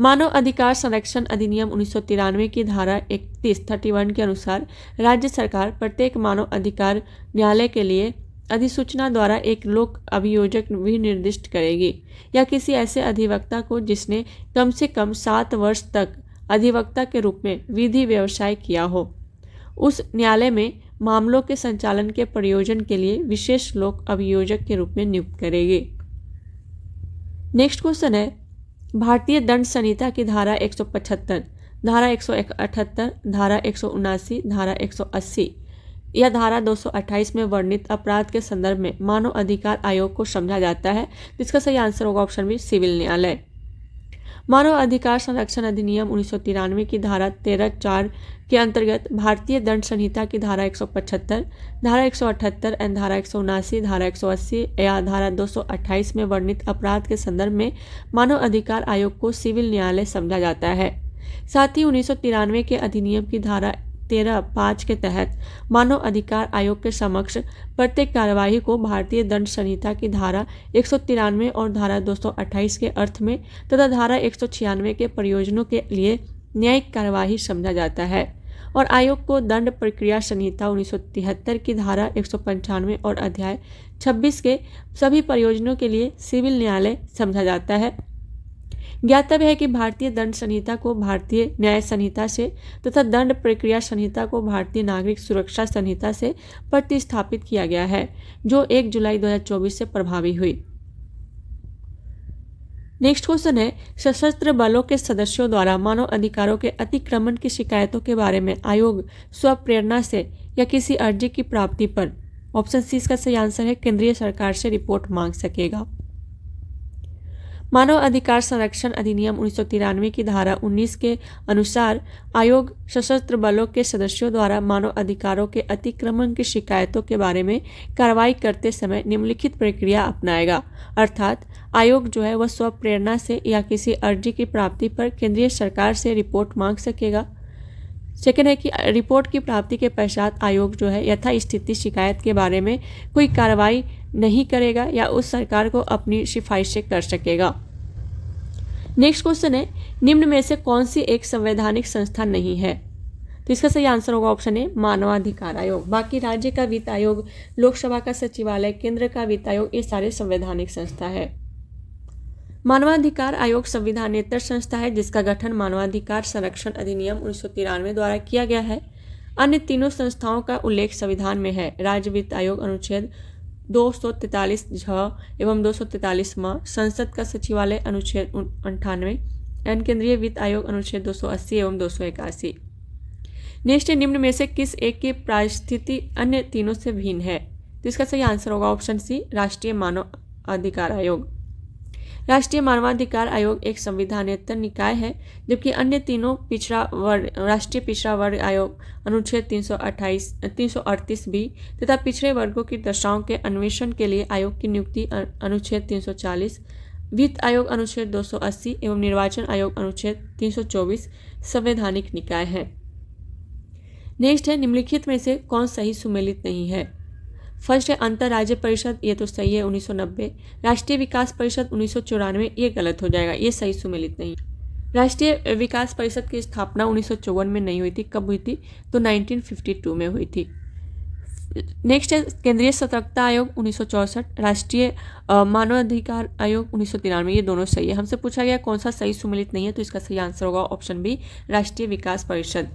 मानव अधिकार संरक्षण अधिनियम 1993 की धारा 31 के अनुसार राज्य सरकार प्रत्येक मानव अधिकार न्यायालय के लिए अधिसूचना द्वारा एक लोक अभियोजक भी निर्दिष्ट करेगी या किसी ऐसे अधिवक्ता को जिसने कम से कम 7 वर्ष तक अधिवक्ता के रूप में विधि व्यवसाय किया हो। उस न्यायालय में मामलों के संचालन के प्रयोजन के लिए विशेष लोक अभियोजक के रूप में नियुक्त करेगी। नेक्स्ट क्वेश्चन है, भारतीय दंड संहिता की धारा 175, धारा 178, धारा 179, धारा 180 या धारा 228 में वर्णित अपराध के संदर्भ में मानव अधिकार आयोग को समझा जाता है। तो इसका सही आंसर होगा ऑप्शन बी, सिविल न्यायालय। मानव अधिकार संरक्षण अधिनियम 1993 की धारा 13(4) के अंतर्गत भारतीय दंड संहिता की धारा 175, धारा 178 एंड धारा 179, धारा 180 या धारा 228 में वर्णित अपराध के संदर्भ में मानव अधिकार आयोग को सिविल न्यायालय समझा जाता है। साथ ही 1993 के अधिनियम की धारा 13(5) के तहत मानव अधिकार आयोग के समक्ष प्रत्येक कार्यवाही को भारतीय दंड संहिता की धारा 193 और धारा 228 के अर्थ में तथा धारा 196 के प्रयोजनों के लिए न्यायिक कार्यवाही समझा जाता है और आयोग को दंड प्रक्रिया संहिता 1973 की धारा 195 और अध्याय 26 के सभी प्रयोजनों के लिए सिविल न्यायालय समझा जाता है। ज्ञातव्य है कि भारतीय दंड संहिता को भारतीय न्याय संहिता से तथा दंड प्रक्रिया संहिता को भारतीय नागरिक सुरक्षा संहिता से प्रतिस्थापित किया गया है, जो 1 जुलाई 2024 से प्रभावी हुई। नेक्स्ट क्वेश्चन है, सशस्त्र बलों के सदस्यों द्वारा मानव अधिकारों के अतिक्रमण की शिकायतों के बारे में आयोग स्वप्रेरणा से या किसी अर्जी की प्राप्ति पर, ऑप्शन सी इसका सही आंसर है, केंद्रीय सरकार से रिपोर्ट मांग सकेगा। मानव अधिकार संरक्षण अधिनियम 1993 की धारा 19 के अनुसार आयोग सशस्त्र बलों के सदस्यों द्वारा मानव अधिकारों के अतिक्रमण की शिकायतों के बारे में कार्रवाई करते समय निम्नलिखित प्रक्रिया अपनाएगा। अर्थात आयोग जो है वह स्वप्रेरणा से या किसी अर्जी की प्राप्ति पर केंद्रीय सरकार से रिपोर्ट मांग सकेगा। सेकेंड है कि रिपोर्ट की प्राप्ति के पश्चात आयोग जो है यथास्थिति शिकायत के बारे में कोई कार्रवाई नहीं करेगा या उस सरकार को अपनी सिफारिशें कर सकेगा। नेक्स्ट क्वेश्चन है, निम्न में से कौन सी एक संवैधानिक संस्था नहीं है? तो इसका सही आंसर होगा ऑप्शन ए, मानवाधिकार आयोग। बाकी राज्य का वित्त आयोग, लोकसभा का सचिवालय, केंद्र का वित्त आयोग, ये सारे संवैधानिक संस्था है। मानवाधिकार आयोग संविधानेतर संस्था है जिसका गठन मानवाधिकार संरक्षण अधिनियम 1993 द्वारा किया गया है। अन्य तीनों संस्थाओं का उल्लेख संविधान में है। राज्य वित्त आयोग अनुच्छेद 243 एवं 243 संसद का सचिवालय अनुच्छेद 98 एवं केंद्रीय वित्त आयोग अनुच्छेद 280 एवं 281। नेक्स्ट है, निम्न में से किस एक की परिस्थिति अन्य तीनों से भिन्न है? तो इसका सही आंसर होगा ऑप्शन सी, राष्ट्रीय मानव अधिकार आयोग। राष्ट्रीय मानवाधिकार आयोग एक संविधानेतर निकाय है, जबकि अन्य तीनों राष्ट्रीय पिछड़ा वर्ग आयोग अनुच्छेद 338 बी तथा पिछड़े वर्गों की दशाओं के अन्वेषण के लिए आयोग की नियुक्ति अनुच्छेद 340, वित्त आयोग अनुच्छेद 280 एवं निर्वाचन आयोग अनुच्छेद 324 संवैधानिक निकाय है। नेक्स्ट है, निम्नलिखित में से कौन सही सुमेलित नहीं है? फर्स्ट है अंतर्राज्य परिषद, ये तो सही है 1990। राष्ट्रीय विकास परिषद 1994, ये गलत हो जाएगा, ये सही सुमेलित नहीं। राष्ट्रीय विकास परिषद की स्थापना 1954 में नहीं हुई थी, कब हुई थी? तो 1952 में हुई थी। नेक्स्ट है केंद्रीय सतर्कता आयोग 1964, राष्ट्रीय मानवाधिकार आयोग 1993, ये दोनों सही है। हमसे पूछा गया कौन सा सही सुमेलित नहीं है, तो इसका सही आंसर होगा ऑप्शन बी, राष्ट्रीय विकास परिषद।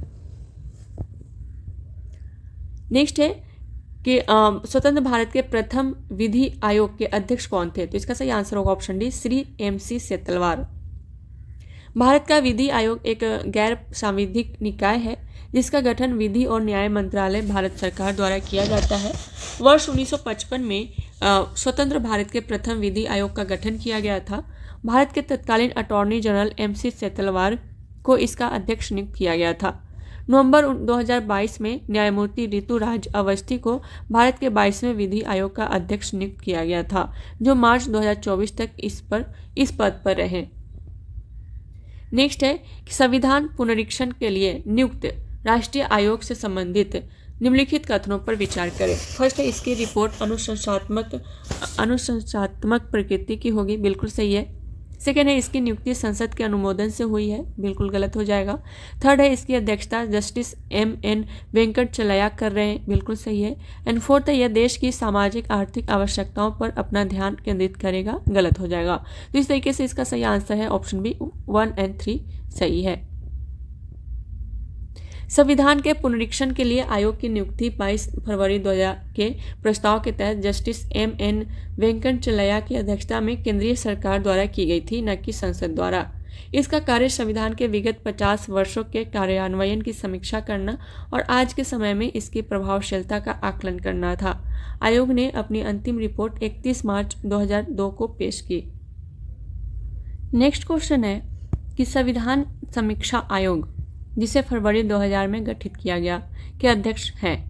नेक्स्ट है कि स्वतंत्र भारत के प्रथम विधि आयोग के अध्यक्ष कौन थे? तो इसका सही आंसर होगा option D, Shri MC Setalvad. Bharat का विधि आयोग एक गैर सांविधिक निकाय है जिसका गठन विधि और न्याय मंत्रालय भारत सरकार द्वारा किया जाता है। वर्ष 1955 में स्वतंत्र भारत के प्रथम विधि आयोग का गठन किया गया था। भारत के तत्कालीन अटॉर्नी जनरल MC सेतलवार को इसका अध्यक्ष नियुक्त किया गया था। नवंबर 2022 में न्यायमूर्ति ऋतुराज अवस्थी को भारत के 22वें विधि आयोग का अध्यक्ष नियुक्त किया गया था, जो मार्च 2024 तक इस पद पर रहे। नेक्स्ट है कि संविधान पुनरीक्षण के लिए नियुक्त राष्ट्रीय आयोग से संबंधित निम्नलिखित कथनों पर विचार करें। फर्स्ट है, इसकी रिपोर्ट अनुशंसात्मक प्रकृति की होगी, बिल्कुल सही है। सेकेंड है, इसकी नियुक्ति संसद के अनुमोदन से हुई है, बिल्कुल गलत हो जाएगा। थर्ड है, इसकी अध्यक्षता जस्टिस MN वेंकटचलैया कर रहे हैं, बिल्कुल सही है। एंड फोर्थ है, यह देश की सामाजिक आर्थिक आवश्यकताओं पर अपना ध्यान केंद्रित करेगा, गलत हो जाएगा। तो इस तरीके से इसका सही आंसर है ऑप्शन बी, 1 और 3 सही है। संविधान के पुनरीक्षण के लिए आयोग की नियुक्ति 22 फरवरी 2000 के प्रस्ताव के तहत जस्टिस M.N. वेंकटचलैया की अध्यक्षता में केंद्रीय सरकार द्वारा की गई थी, न कि संसद द्वारा। इसका कार्य संविधान के विगत 50 वर्षों के कार्यान्वयन की समीक्षा करना और आज के समय में इसकी प्रभावशीलता का आकलन करना था। आयोग ने अपनी अंतिम रिपोर्ट 31 मार्च 2002 को पेश की। नेक्स्ट क्वेश्चन है कि संविधान समीक्षा आयोग, जिसे फरवरी 2000 में गठित किया गया, के अध्यक्ष हैं।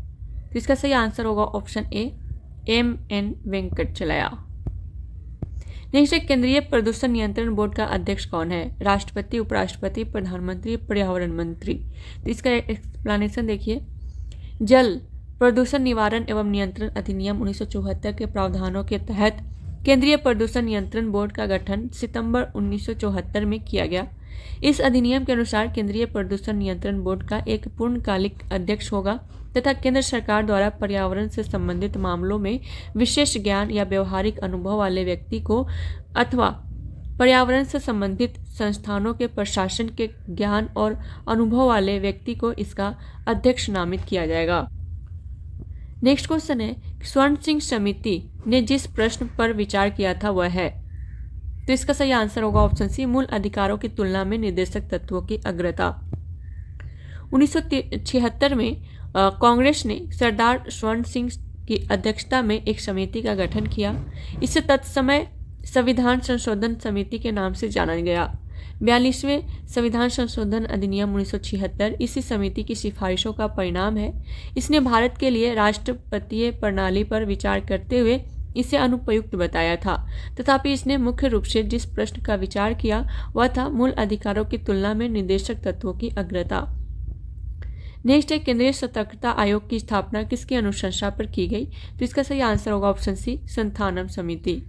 तो इसका सही आंसर होगा option A, M.N. Venkatachaliah. Next है, केंद्रीय प्रदूषण नियंत्रण बोर्ड का अध्यक्ष कौन है? राष्ट्रपति, उपराष्ट्रपति, प्रधानमंत्री, पर्यावरण मंत्री। तो इसका एक्सप्लेनेशन देखिए। जल प्रदूषण निवारण एवं नियंत्रण अधिनियम 1974 के प्रावधानों के तहत केंद्रीय प्रदूषण नियंत्रण बोर्ड का गठन सितंबर 1974 में किया गया। इस अधिनियम के अनुसार केंद्रीय प्रदूषण नियंत्रण बोर्ड का एक पूर्णकालिक अध्यक्ष होगा तथा केंद्र सरकार द्वारा पर्यावरण से संबंधित मामलों में विशेष ज्ञान या व्यवहारिक अनुभव वाले व्यक्ति को अथवा पर्यावरण से संबंधित संस्थानों के प्रशासन के ज्ञान और अनुभव वाले व्यक्ति को इसका अध्यक्ष नामित किया जाएगा। नेक्स्ट क्वेश्चन है, स्वर्ण सिंह समिति ने जिस प्रश्न पर विचार किया था वह है। तो इसका सही आंसर होगा ऑप्शन सी, मूल अधिकारों की तुलना में निर्देशक तत्वों की अग्रता। 1976 में कांग्रेस ने सरदार स्वर्ण सिंह की अध्यक्षता में एक समिति का गठन किया। इसे तत्समय संविधान संशोधन समिति के नाम से जाना गया। 42वें संविधान संशोधन अधिनियम 1976 इसी समिति की सिफारिशों का परिणाम है। इसने भारत के लिए राष्ट्रपतीय प्रणाली पर विचार करते हुए इसे अनुपयुक्त बताया था, तथापि इसने मुख्य रूप से जिस प्रश्न का विचार किया वह था मूल अधिकारों की तुलना में निर्देशक तत्वों की अग्रता। नेक्स्ट है, केंद्रीय सतर्कता आयोग की स्थापना किसकी अनुशंसा पर की गई? तो इसका सही आंसर होगा ऑप्शन सी, संथानम समिति।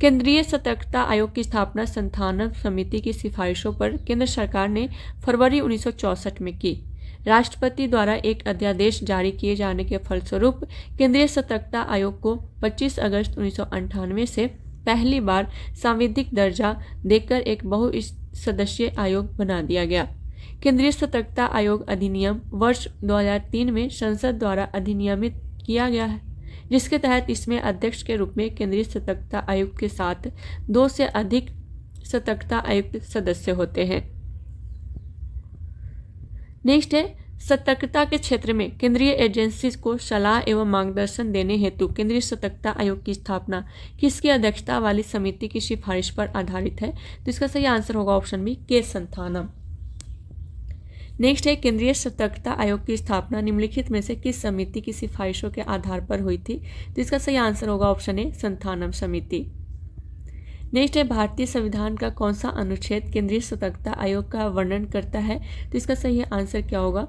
केंद्रीय सतर्कता आयोग की स्थापना संथानम समिति की सिफारिशों पर केंद्र सरकार ने फरवरी 1964 में की। राष्ट्रपति द्वारा एक अध्यादेश जारी किए जाने के फलस्वरूप केंद्रीय सतर्कता आयोग को 25 अगस्त 1998 से पहली बार सांविधिक दर्जा देकर एक बहुसदस्यीय आयोग बना दिया गया। केंद्रीय सतर्कता आयोग अधिनियम वर्ष 2003 में संसद द्वारा अधिनियमित किया गया है, जिसके तहत इसमें अध्यक्ष के रूप में केंद्रीय सतर्कता आयुक्त के साथ 2 से अधिक सतर्कता आयुक्त सदस्य होते हैं। नेक्स्ट है, सतर्कता के क्षेत्र में केंद्रीय एजेंसी को सलाह एवं मार्गदर्शन देने हेतु केंद्रीय सतर्कता आयोग की स्थापना किसकी अध्यक्षता वाली समिति की सिफारिश पर आधारित है? तो इसका सही आंसर होगा ऑप्शन बी, के संथानम। नेक्स्ट है, केंद्रीय सतर्कता आयोग की स्थापना निम्नलिखित में से किस समिति की सिफारिशों के आधार पर हुई थी? तो इसका सही आंसर होगा ऑप्शन ए, संथानम समिति। नेक्स्ट है, भारतीय संविधान का कौन सा अनुच्छेद केंद्रीय सतर्कता आयोग का वर्णन करता है? तो इसका सही आंसर क्या होगा?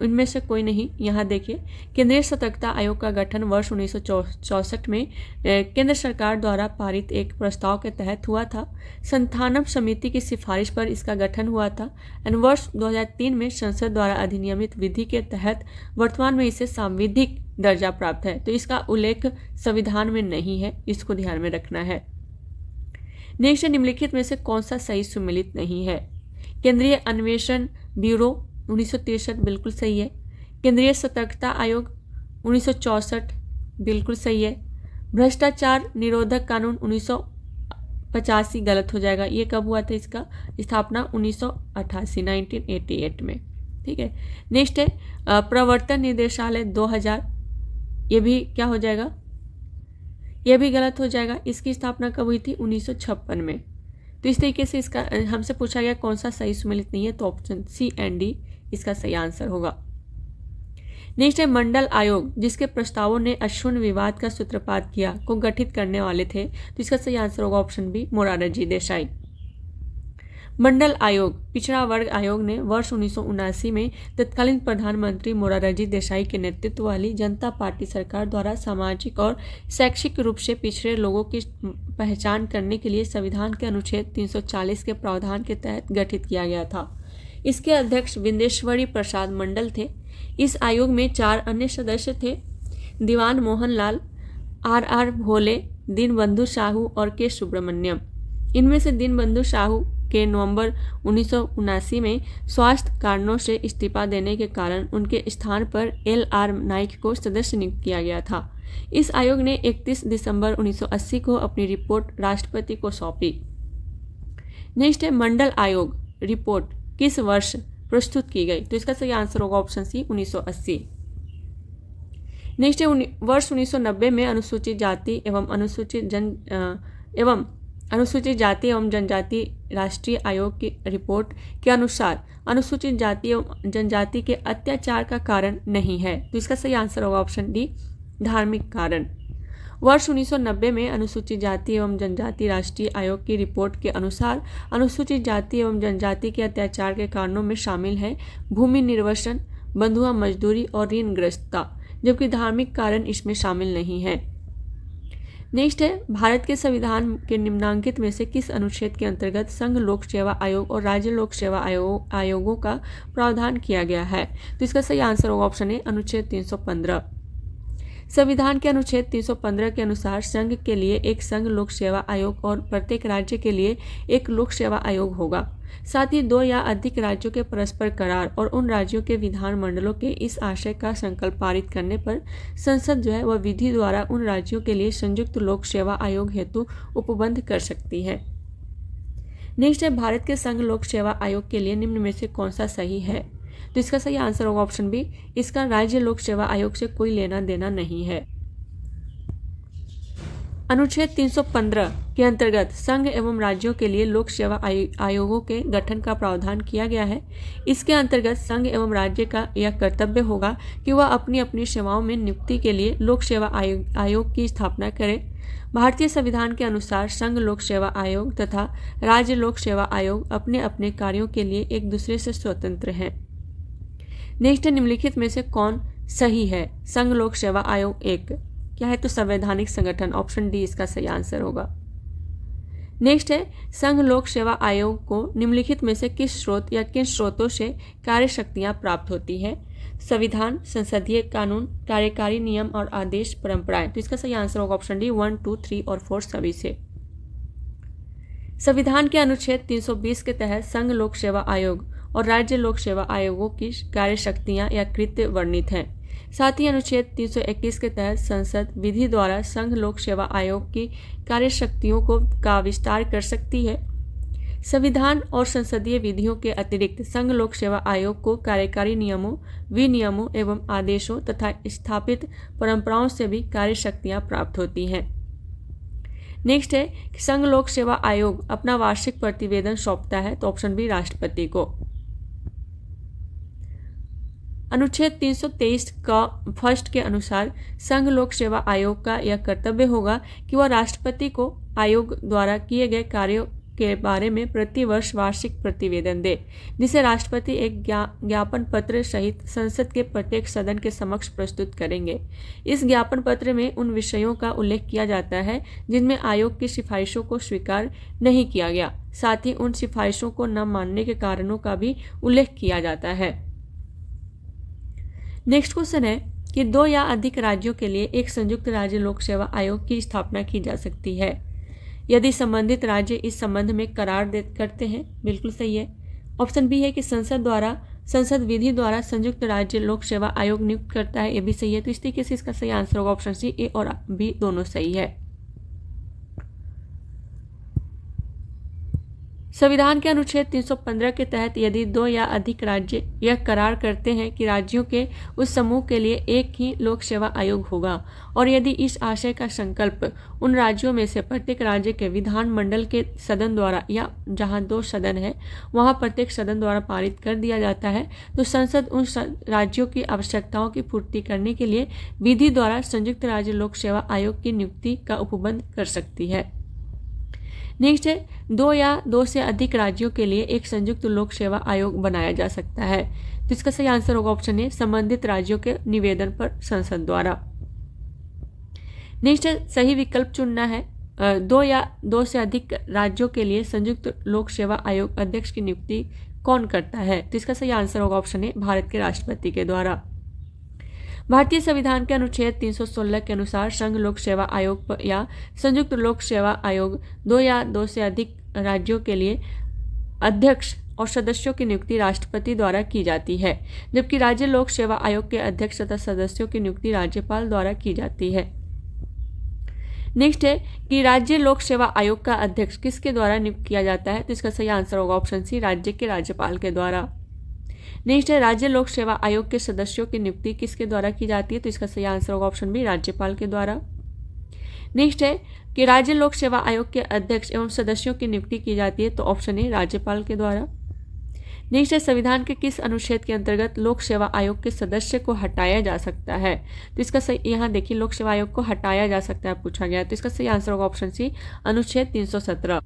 इनमें से कोई नहीं। यहाँ देखिए, केंद्रीय सतर्कता आयोग का गठन वर्ष 1964 में केंद्र सरकार द्वारा पारित एक प्रस्ताव के तहत हुआ था। संथानम समिति की सिफारिश पर इसका गठन हुआ था एंड वर्ष 2003 में संसद द्वारा अधिनियमित विधि के तहत वर्तमान में इसे सांविधिक दर्जा प्राप्त है। तो इसका उल्लेख संविधान में नहीं है, इसको ध्यान में रखना है। नेक्स्ट, निम्नलिखित में से कौन सा सही सुमेलित नहीं है? केंद्रीय अन्वेषण ब्यूरो 1963 बिल्कुल सही है। केंद्रीय सतर्कता आयोग 1964 बिल्कुल सही है। भ्रष्टाचार निरोधक कानून 1985 गलत हो जाएगा। ये कब हुआ था इसका स्थापना? 1988 में। ठीक है। नेक्स्ट है, प्रवर्तन निदेशालय 2000, ये भी क्या हो जाएगा? यह भी गलत हो जाएगा। इसकी स्थापना कब हुई थी? 1956 में। तो इस तरीके से इसका हमसे पूछा गया कौन सा सही सुमेलित नहीं है, तो ऑप्शन सी एंड डी इसका सही आंसर होगा। नेक्स्ट है, मंडल आयोग जिसके प्रस्तावों ने अश्विन विवाद का सूत्रपात किया को गठित करने वाले थे, तो इसका सही आंसर होगा ऑप्शन बी, मोरारजी देसाई। मंडल आयोग पिछड़ा वर्ग आयोग ने वर्ष 1979 में तत्कालीन प्रधानमंत्री मोरारजी देसाई के नेतृत्व वाली जनता पार्टी सरकार द्वारा सामाजिक और शैक्षिक रूप से पिछड़े लोगों की पहचान करने के लिए संविधान के अनुच्छेद 340 के प्रावधान के तहत गठित किया गया था। इसके अध्यक्ष विंदेश्वरी प्रसाद मंडल थे। इस आयोग में 4 अन्य सदस्य थे, दीवान मोहनलाल, R.R. भोले, दीनबंधु साहू और के सुब्रमण्यम। इनमें से दीनबंधु साहू के नवंबर 1979 में स्वास्थ्य कारणों से इस्तीफा देने के कारण उनके स्थान पर LR नाइक को सदस्य नियुक्त किया गया था। इस आयोग ने 31 दिसंबर 1980 को अपनी रिपोर्ट राष्ट्रपति को सौंपी। नेक्स्ट है मंडल आयोग रिपोर्ट किस वर्ष प्रस्तुत की गई? तो इसका सही आंसर होगा ऑप्शन सी 1980। नेक्स्ट है वर्ष 1990 में अनुसूचित जाति एवं जनजाति राष्ट्रीय आयोग की रिपोर्ट के अनुसार अनुसूचित जाति एवं जनजाति के अत्याचार का कारण नहीं है। तो इसका सही आंसर होगा ऑप्शन डी धार्मिक कारण। वर्ष 1990 में अनुसूचित जाति एवं जनजाति राष्ट्रीय आयोग की रिपोर्ट के अनुसार अनुसूचित जाति एवं जनजाति के अत्याचार के कारणों में शामिल है भूमि निर्वसन, बंधुआ मजदूरी और ऋणग्रस्तता, जबकि धार्मिक कारण इसमें शामिल नहीं है। नेक्स्ट है भारत के संविधान के निम्नांकित में से किस अनुच्छेद के अंतर्गत संघ लोक सेवा आयोग और राज्य लोक सेवा आयोगों का प्रावधान किया गया है? तो इसका सही आंसर होगा ऑप्शन ए अनुच्छेद 315। संविधान के अनुच्छेद 315 के अनुसार संघ के लिए एक संघ लोक सेवा आयोग और प्रत्येक राज्य के लिए एक लोक सेवा आयोग होगा। साथ ही 2 या अधिक राज्यों के परस्पर करार और उन राज्यों के विधान मंडलों के इस आशय का संकल्प पारित करने पर संसद जो है वह विधि द्वारा उन राज्यों के लिए संयुक्त लोक सेवा आयोग हेतु उपबंध कर सकती है। नेक्स्ट है भारत के संघ लोक सेवा आयोग के लिए निम्न में से कौन सा सही है? तो इसका सही आंसर होगा ऑप्शन बी, इसका राज्य लोक सेवा आयोग से कोई लेना देना नहीं है। अनुच्छेद 315 के अंतर्गत संघ एवं राज्यों के लिए लोक सेवा आयोगों के गठन का प्रावधान किया गया है। इसके अंतर्गत संघ एवं राज्य का यह कर्तव्य होगा कि वह अपनी अपनी सेवाओं में नियुक्ति के लिए लोक सेवा आयोग की स्थापना करे। भारतीय संविधान के अनुसार संघ लोक सेवा आयोग तथा राज्य लोक सेवा आयोग अपने अपने कार्यों के लिए एक दूसरे से स्वतंत्र हैं। नेक्स्ट निम्नलिखित में से कौन सही है? संघ लोक सेवा आयोग एक क्या है? तो संवैधानिक संगठन, ऑप्शन डी इसका सही आंसर होगा। नेक्स्ट है संघ लोक सेवा आयोग को निम्नलिखित में से किस स्रोत या किन स्रोतों से कार्य शक्तियाँ प्राप्त होती है? संविधान, संसदीय कानून, कार्यकारी नियम और आदेश, परंपराएं। तो इसका सही आंसर होगा ऑप्शन डी 1, 2, 3 और 4 सभी से। संविधान के अनुच्छेद 320 के तहत संघ लोक सेवा आयोग और राज्य लोक सेवा आयोगों की कार्य शक्तियाँ या कृत्य वर्णित हैं। साथ ही अनुच्छेद 321 के तहत संसद विधि द्वारा संघ लोक सेवा आयोग की कार्य शक्तियों का विस्तार कर सकती है। संविधान और संसदीय विधियों के अतिरिक्त संघ लोक सेवा आयोग को कार्यकारी नियमों, विनियमों एवं आदेशों तथा स्थापित परंपराओं से भी कार्य शक्तियाँ प्राप्त होती हैं। नेक्स्ट है संघ लोक सेवा आयोग अपना वार्षिक प्रतिवेदन सौंपता है। तो ऑप्शन बी राष्ट्रपति को। अनुच्छेद 323 का फर्स्ट के अनुसार संघ लोक सेवा आयोग का यह कर्तव्य होगा कि वह राष्ट्रपति को आयोग द्वारा किए गए कार्यों के बारे में प्रतिवर्ष वार्षिक प्रतिवेदन दे, जिसे राष्ट्रपति एक ज्ञापन पत्र सहित संसद के प्रत्येक सदन के समक्ष प्रस्तुत करेंगे। इस ज्ञापन पत्र में उन विषयों का उल्लेख किया जाता है जिनमें आयोग की सिफारिशों को स्वीकार नहीं किया गया। साथ ही उन सिफारिशों को न मानने के कारणों का भी उल्लेख किया जाता है। नेक्स्ट क्वेश्चन है कि 2 या अधिक राज्यों के लिए एक संयुक्त राज्य लोक सेवा आयोग की स्थापना की जा सकती है यदि संबंधित राज्य इस संबंध में करार करते हैं। बिल्कुल सही है। ऑप्शन बी है कि संसद विधि द्वारा संयुक्त राज्य लोक सेवा आयोग नियुक्त करता है, ये भी सही है। तो इस तरीके से इसका सही आंसर होगा ऑप्शन सी, ए और बी दोनों सही है। संविधान के अनुच्छेद 315 के तहत यदि 2 या अधिक राज्य यह करार करते हैं कि राज्यों के उस समूह के लिए एक ही लोक सेवा आयोग होगा और यदि इस आशय का संकल्प उन राज्यों में से प्रत्येक राज्य के विधान मंडल के सदन द्वारा या जहां 2 सदन है वहां प्रत्येक सदन द्वारा पारित कर दिया जाता है, तो संसद उन राज्यों की आवश्यकताओं की पूर्ति करने के लिए विधि द्वारा संयुक्त राज्य लोक सेवा आयोग की नियुक्ति का उपबंध कर सकती है। नेक्स्ट है 2 या 2 से अधिक राज्यों के लिए एक संयुक्त लोक सेवा आयोग बनाया जा सकता है। तो इसका सही आंसर होगा ऑप्शन ए, संबंधित राज्यों के निवेदन पर संसद द्वारा। नेक्स्ट है सही विकल्प चुनना है। 2 या 2 से अधिक राज्यों के लिए संयुक्त लोक सेवा आयोग अध्यक्ष की नियुक्ति कौन करता है? तो इसका सही आंसर होगा ऑप्शन ए, भारत के राष्ट्रपति के द्वारा। भारतीय संविधान के अनुच्छेद 316 के अनुसार संघ लोक सेवा आयोग या संयुक्त लोक सेवा आयोग 2 या 2 से अधिक राज्यों के लिए अध्यक्ष और सदस्यों की नियुक्ति राष्ट्रपति द्वारा की जाती है, जबकि राज्य लोक सेवा आयोग के अध्यक्ष तथा सदस्यों की नियुक्ति राज्यपाल द्वारा की जाती है। नेक्स्ट है कि राज्य लोक सेवा आयोग का अध्यक्ष किसके द्वारा नियुक्त किया जाता है, तो इसका सही आंसर होगा ऑप्शन सी, राज्य के राज्यपाल के द्वारा। नेक्स्ट है राज्य लोक सेवा आयोग के सदस्यों की नियुक्ति किसके द्वारा की जाती है, तो इसका सही आंसर होगा ऑप्शन बी, राज्यपाल के द्वारा। नेक्स्ट है कि राज्य लोक सेवा आयोग के अध्यक्ष एवं सदस्यों की नियुक्ति की जाती है, तो ऑप्शन ए, राज्यपाल के द्वारा। नेक्स्ट है संविधान के किस अनुच्छेद के अंतर्गत लोक सेवा आयोग के सदस्य को हटाया जा सकता है, तो इसका सही, यहाँ देखिए लोक सेवा आयोग को हटाया जा सकता है पूछा गया, तो इसका सही आंसर होगा ऑप्शन सी, अनुच्छेद 317।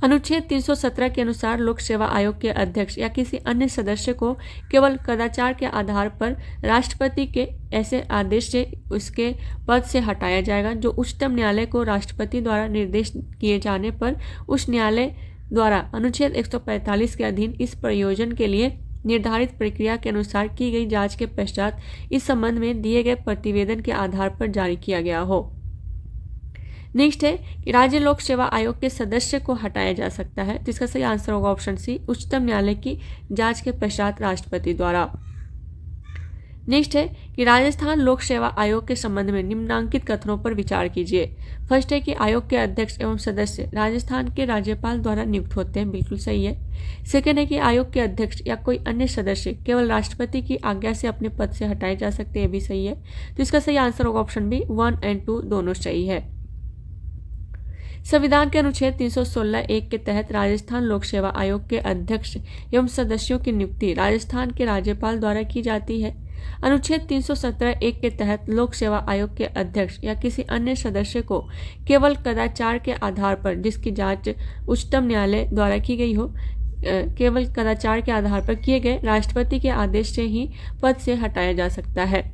अनुच्छेद 317 के अनुसार लोक सेवा आयोग के अध्यक्ष या किसी अन्य सदस्य को केवल कदाचार के आधार पर राष्ट्रपति के ऐसे आदेश से उसके पद से हटाया जाएगा जो उच्चतम न्यायालय को राष्ट्रपति द्वारा निर्देश किए जाने पर उस न्यायालय द्वारा अनुच्छेद 145 के अधीन इस प्रयोजन के लिए निर्धारित प्रक्रिया के अनुसार की गई जांच के पश्चात इस संबंध में दिए गए प्रतिवेदन के आधार पर जारी किया गया हो। नेक्स्ट है कि राज्य लोक सेवा आयोग के सदस्य को हटाया जा सकता है, तो इसका सही आंसर होगा ऑप्शन सी, उच्चतम न्यायालय की जांच के पश्चात राष्ट्रपति द्वारा। नेक्स्ट है कि राजस्थान लोक सेवा आयोग के संबंध में निम्नलिखित कथनों पर विचार कीजिए। फर्स्ट है कि आयोग के अध्यक्ष एवं सदस्य राजस्थान के राज्यपाल द्वारा नियुक्त होते हैं, बिल्कुल सही है। सेकंड है कि आयोग के अध्यक्ष या कोई अन्य सदस्य केवल राष्ट्रपति की आज्ञा से अपने पद से हटाए जा सकते हैं, ये भी सही है। तो इसका सही आंसर होगा ऑप्शन बी, 1 और 2 दोनों सही है। संविधान के अनुच्छेद 316(1) के तहत राजस्थान लोक सेवा आयोग के अध्यक्ष एवं सदस्यों की नियुक्ति राजस्थान के राज्यपाल द्वारा की जाती है। अनुच्छेद 317(1) के तहत लोक सेवा आयोग के अध्यक्ष या किसी अन्य सदस्य को केवल कदाचार के आधार पर जिसकी जांच उच्चतम न्यायालय द्वारा की गई हो, केवल कदाचार के आधार पर किए गए राष्ट्रपति के आदेश से ही पद से हटाया जा सकता है।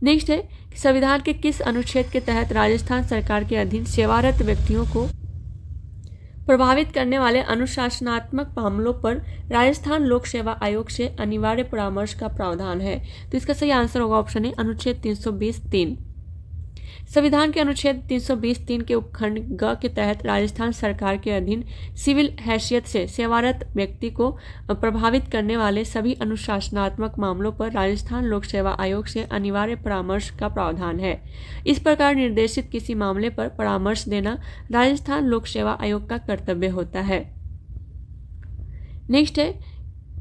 नेक्स्ट है संविधान के किस अनुच्छेद के तहत राजस्थान सरकार के अधीन सेवारत व्यक्तियों को प्रभावित करने वाले अनुशासनात्मक मामलों पर राजस्थान लोक सेवा आयोग से अनिवार्य परामर्श का प्रावधान है, तो इसका सही आंसर होगा ऑप्शन ए, अनुच्छेद 320(3). संविधान के अनुच्छेद 320(3) के उपखंड ग के तहत राजस्थान सरकार के अधीन सिविल हैसियत से सेवारत व्यक्ति को प्रभावित करने वाले सभी अनुशासनात्मक मामलों पर राजस्थान लोक सेवा आयोग से अनिवार्य परामर्श का प्रावधान है। इस प्रकार निर्देशित किसी मामले पर परामर्श देना राजस्थान लोक सेवा आयोग का कर्तव्य होता है। नेक्स्ट है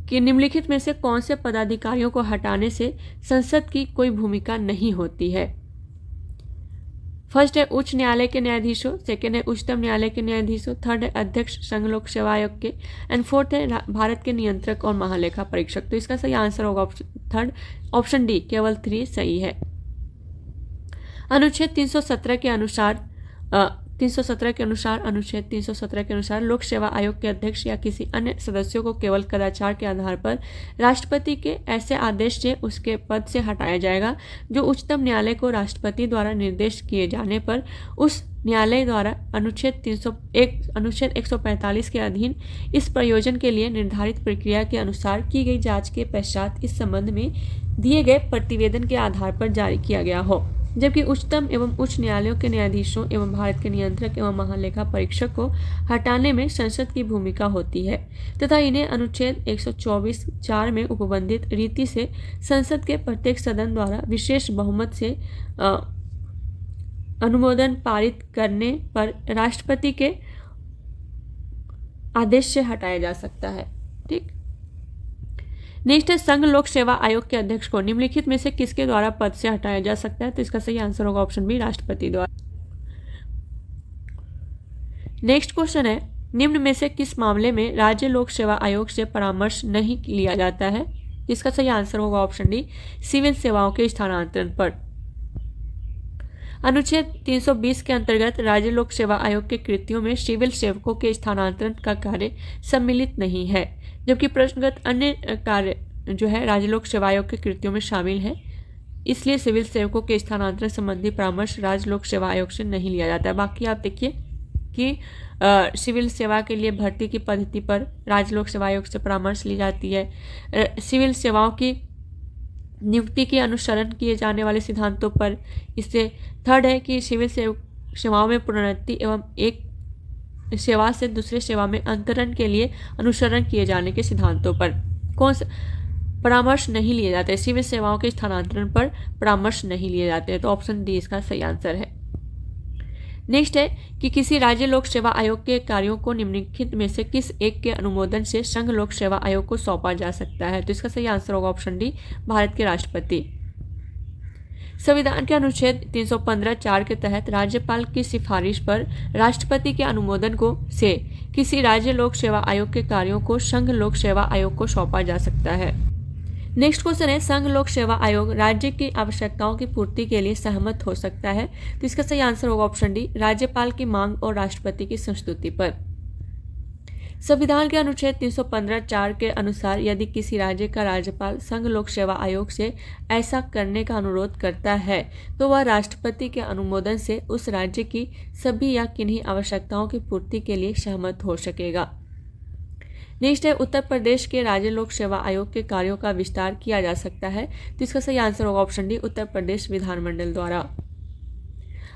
कि निम्नलिखित में से कौन से पदाधिकारियों को हटाने से संसद की कोई भूमिका नहीं होती है। फर्स्ट है उच्च न्यायालय के न्यायाधीशों, सेकेंड है उच्चतम न्यायालय के न्यायाधीशों, थर्ड है अध्यक्ष संघ लोक सेवा आयोग के, एंड फोर्थ है भारत के नियंत्रक और महालेखा परीक्षक। तो इसका सही आंसर होगा थर्ड, ऑप्शन डी, केवल 3 सही है। अनुच्छेद 317 के अनुसार अनुच्छेद 317 के अनुसार लोक सेवा आयोग के अध्यक्ष या किसी अन्य सदस्यों को केवल कदाचार के आधार पर राष्ट्रपति के ऐसे आदेश से उसके पद से हटाया जाएगा जो उच्चतम न्यायालय को राष्ट्रपति द्वारा निर्देश किए जाने पर उस न्यायालय द्वारा अनुच्छेद 145 के अधीन इस प्रयोजन के लिए निर्धारित प्रक्रिया के अनुसार की गई जांच के पश्चात इस संबंध में दिए गए प्रतिवेदन के आधार पर जारी किया गया हो। जबकि उच्चतम एवं उच्च न्यायालयों के न्यायाधीशों एवं भारत के नियंत्रक एवं महालेखा परीक्षक को हटाने में संसद की भूमिका होती है तथा इन्हें अनुच्छेद 124(4) में उपबंधित रीति से संसद के प्रत्येक सदन द्वारा विशेष बहुमत से अनुमोदन पारित करने पर राष्ट्रपति के आदेश से हटाया जा सकता है। ठीक। नेक्स्ट है संघ लोक सेवा आयोग के अध्यक्ष को निम्नलिखित में से किसके द्वारा पद से हटाया जा सकता है, तो इसका सही आंसर होगा ऑप्शन बी, राष्ट्रपति द्वारा। नेक्स्ट क्वेश्चन है निम्न में से किस मामले में राज्य लोक सेवा आयोग से परामर्श नहीं लिया जाता है, इसका सही आंसर होगा ऑप्शन डी, सिविल सेवाओं के स्थानांतरण पर। अनुच्छेद 320 के अंतर्गत राज्य लोक सेवा आयोग के कृत्यों में सिविल सेवकों के स्थानांतरण का कार्य सम्मिलित नहीं है, जबकि प्रश्नगत अन्य कार्य जो है राज्य लोक सेवा आयोग के कृत्यों में शामिल है। इसलिए सिविल सेवकों के स्थानांतरण संबंधी परामर्श राज्य लोक सेवा आयोग से नहीं लिया जाता है। बाकी आप देखिए कि सिविल सेवा के लिए भर्ती की पद्धति पर राज्य लोक सेवा आयोग से परामर्श ली जाती है। सिविल सेवाओं की नियुक्ति के अनुसरण किए जाने वाले सिद्धांतों पर। इससे थर्ड है कि सिविल सेवाओं में प्रोन्नति एवं एक सेवा से दूसरे सेवा में अंतरण के लिए अनुसरण किए जाने के सिद्धांतों पर परामर्श नहीं लिए जाते। सिविल सेवाओं के स्थानांतरण पर परामर्श नहीं लिए जाते हैं। तो ऑप्शन डी इसका सही आंसर है। नेक्स्ट है कि किसी राज्य लोक सेवा आयोग के कार्यों को निम्नलिखित में से किस एक के अनुमोदन से संघ लोक सेवा आयोग को सौंपा जा सकता है। तो इसका सही आंसर होगा ऑप्शन डी, भारत के राष्ट्रपति। संविधान के अनुच्छेद 315(4) के तहत राज्यपाल की सिफारिश पर राष्ट्रपति के अनुमोदन से किसी राज्य लोक सेवा आयोग के कार्यों को संघ लोक सेवा आयोग को सौंपा जा सकता है। नेक्स्ट क्वेश्चन है, संघ लोक सेवा आयोग राज्य की आवश्यकताओं की पूर्ति के लिए सहमत हो सकता है। तो इसका सही आंसर होगा ऑप्शन डी, राज्यपाल की मांग और राष्ट्रपति की संस्तुति पर। संविधान के अनुच्छेद 315(4) के अनुसार यदि किसी राज्य का राज्यपाल संघ लोक सेवा आयोग से ऐसा करने का अनुरोध करता है तो वह राष्ट्रपति के अनुमोदन से उस राज्य की सभी या किन्हीं आवश्यकताओं की पूर्ति के लिए सहमत हो सकेगा। नेक्स्ट है, उत्तर प्रदेश के राज्य लोक सेवा आयोग के कार्यों का विस्तार किया जा सकता है। तो इसका सही आंसर होगा ऑप्शन डी, उत्तर प्रदेश विधानमंडल द्वारा।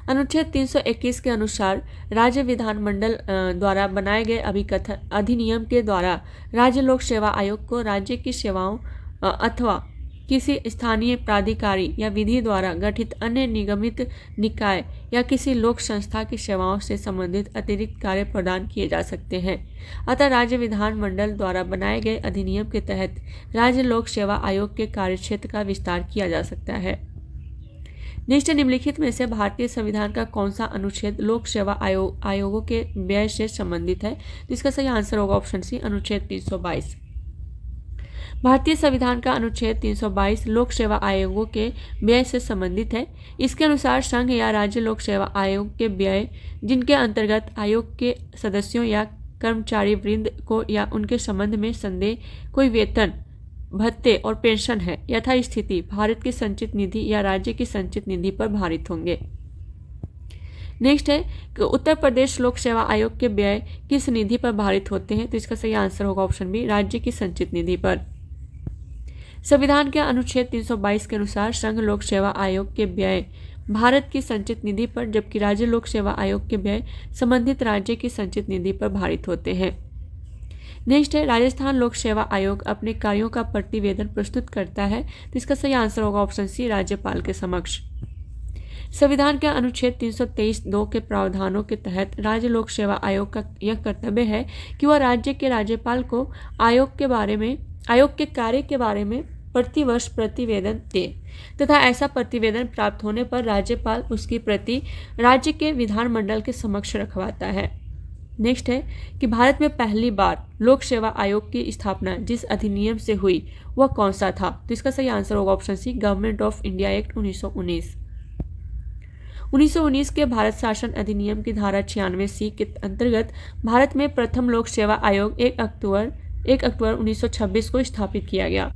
अनुच्छेद 321 के अनुसार राज्य विधानमंडल द्वारा बनाए गए अधिनियम के द्वारा राज्य लोक सेवा आयोग को राज्य की सेवाओं अथवा किसी स्थानीय प्राधिकारी या विधि द्वारा गठित अन्य निगमित निकाय या किसी लोक संस्था की सेवाओं से संबंधित अतिरिक्त कार्य प्रदान किए जा सकते हैं। अतः राज्य विधानमंडल द्वारा बनाए गए अधिनियम के तहत राज्य लोक सेवा आयोग के कार्यक्षेत्र का विस्तार किया जा सकता है। नेक्स्ट, निम्नलिखित में से भारतीय संविधान का कौन सा अनुच्छेद लोक सेवा आयोगों के व्यय से संबंधित है। तो इसका सही आंसर होगा ऑप्शन सी, अनुच्छेद 322। भारतीय संविधान का अनुच्छेद 322 लोक सेवा आयोगों के व्यय से संबंधित है। इसके अनुसार संघ या राज्य लोक सेवा आयोग के व्यय जिनके अंतर्गत आयोग के सदस्यों या कर्मचारी वृंद को या उनके संबंध में संदेह कोई वेतन भत्ते और पेंशन है यथास्थिति भारत की संचित निधि या राज्य की संचित निधि पर भारित होंगे। नेक्स्ट है कि उत्तर प्रदेश लोक सेवा आयोग के व्यय किस निधि पर भारित होते हैं। तो इसका सही आंसर होगा ऑप्शन बी, राज्य की संचित निधि पर। संविधान के अनुच्छेद 322 के अनुसार संघ लोक सेवा आयोग के व्यय भारत की संचित निधि पर जबकि राज्य लोक सेवा आयोग के व्यय संबंधित राज्य की संचित निधि पर भारित होते हैं। नेक्स्ट है, राजस्थान लोक सेवा आयोग अपने कार्यों का प्रतिवेदन प्रस्तुत करता है। तो इसका सही आंसर होगा ऑप्शन सी, राज्यपाल के समक्ष। संविधान के अनुच्छेद 323(2) के प्रावधानों के तहत राज्य लोक सेवा आयोग का यह कर्तव्य है कि वह राज्य के राज्यपाल को आयोग के कार्य के बारे में प्रतिवर्ष प्रतिवेदन दे तथा ऐसा प्रतिवेदन प्राप्त होने पर राज्यपाल उसकी प्रति राज्य के विधानमंडल के समक्ष रखवाता है। नेक्स्ट है कि भारत में पहली बार लोक सेवा आयोग की स्थापना जिस अधिनियम से हुई वह कौन सा था। तो इसका सही आंसर होगा option C, government of India act 1919। 1919 के भारत शासन अधिनियम की धारा 96C के अंतर्गत भारत में प्रथम लोक सेवा आयोग 1 अक्टूबर 1926 को स्थापित किया गया।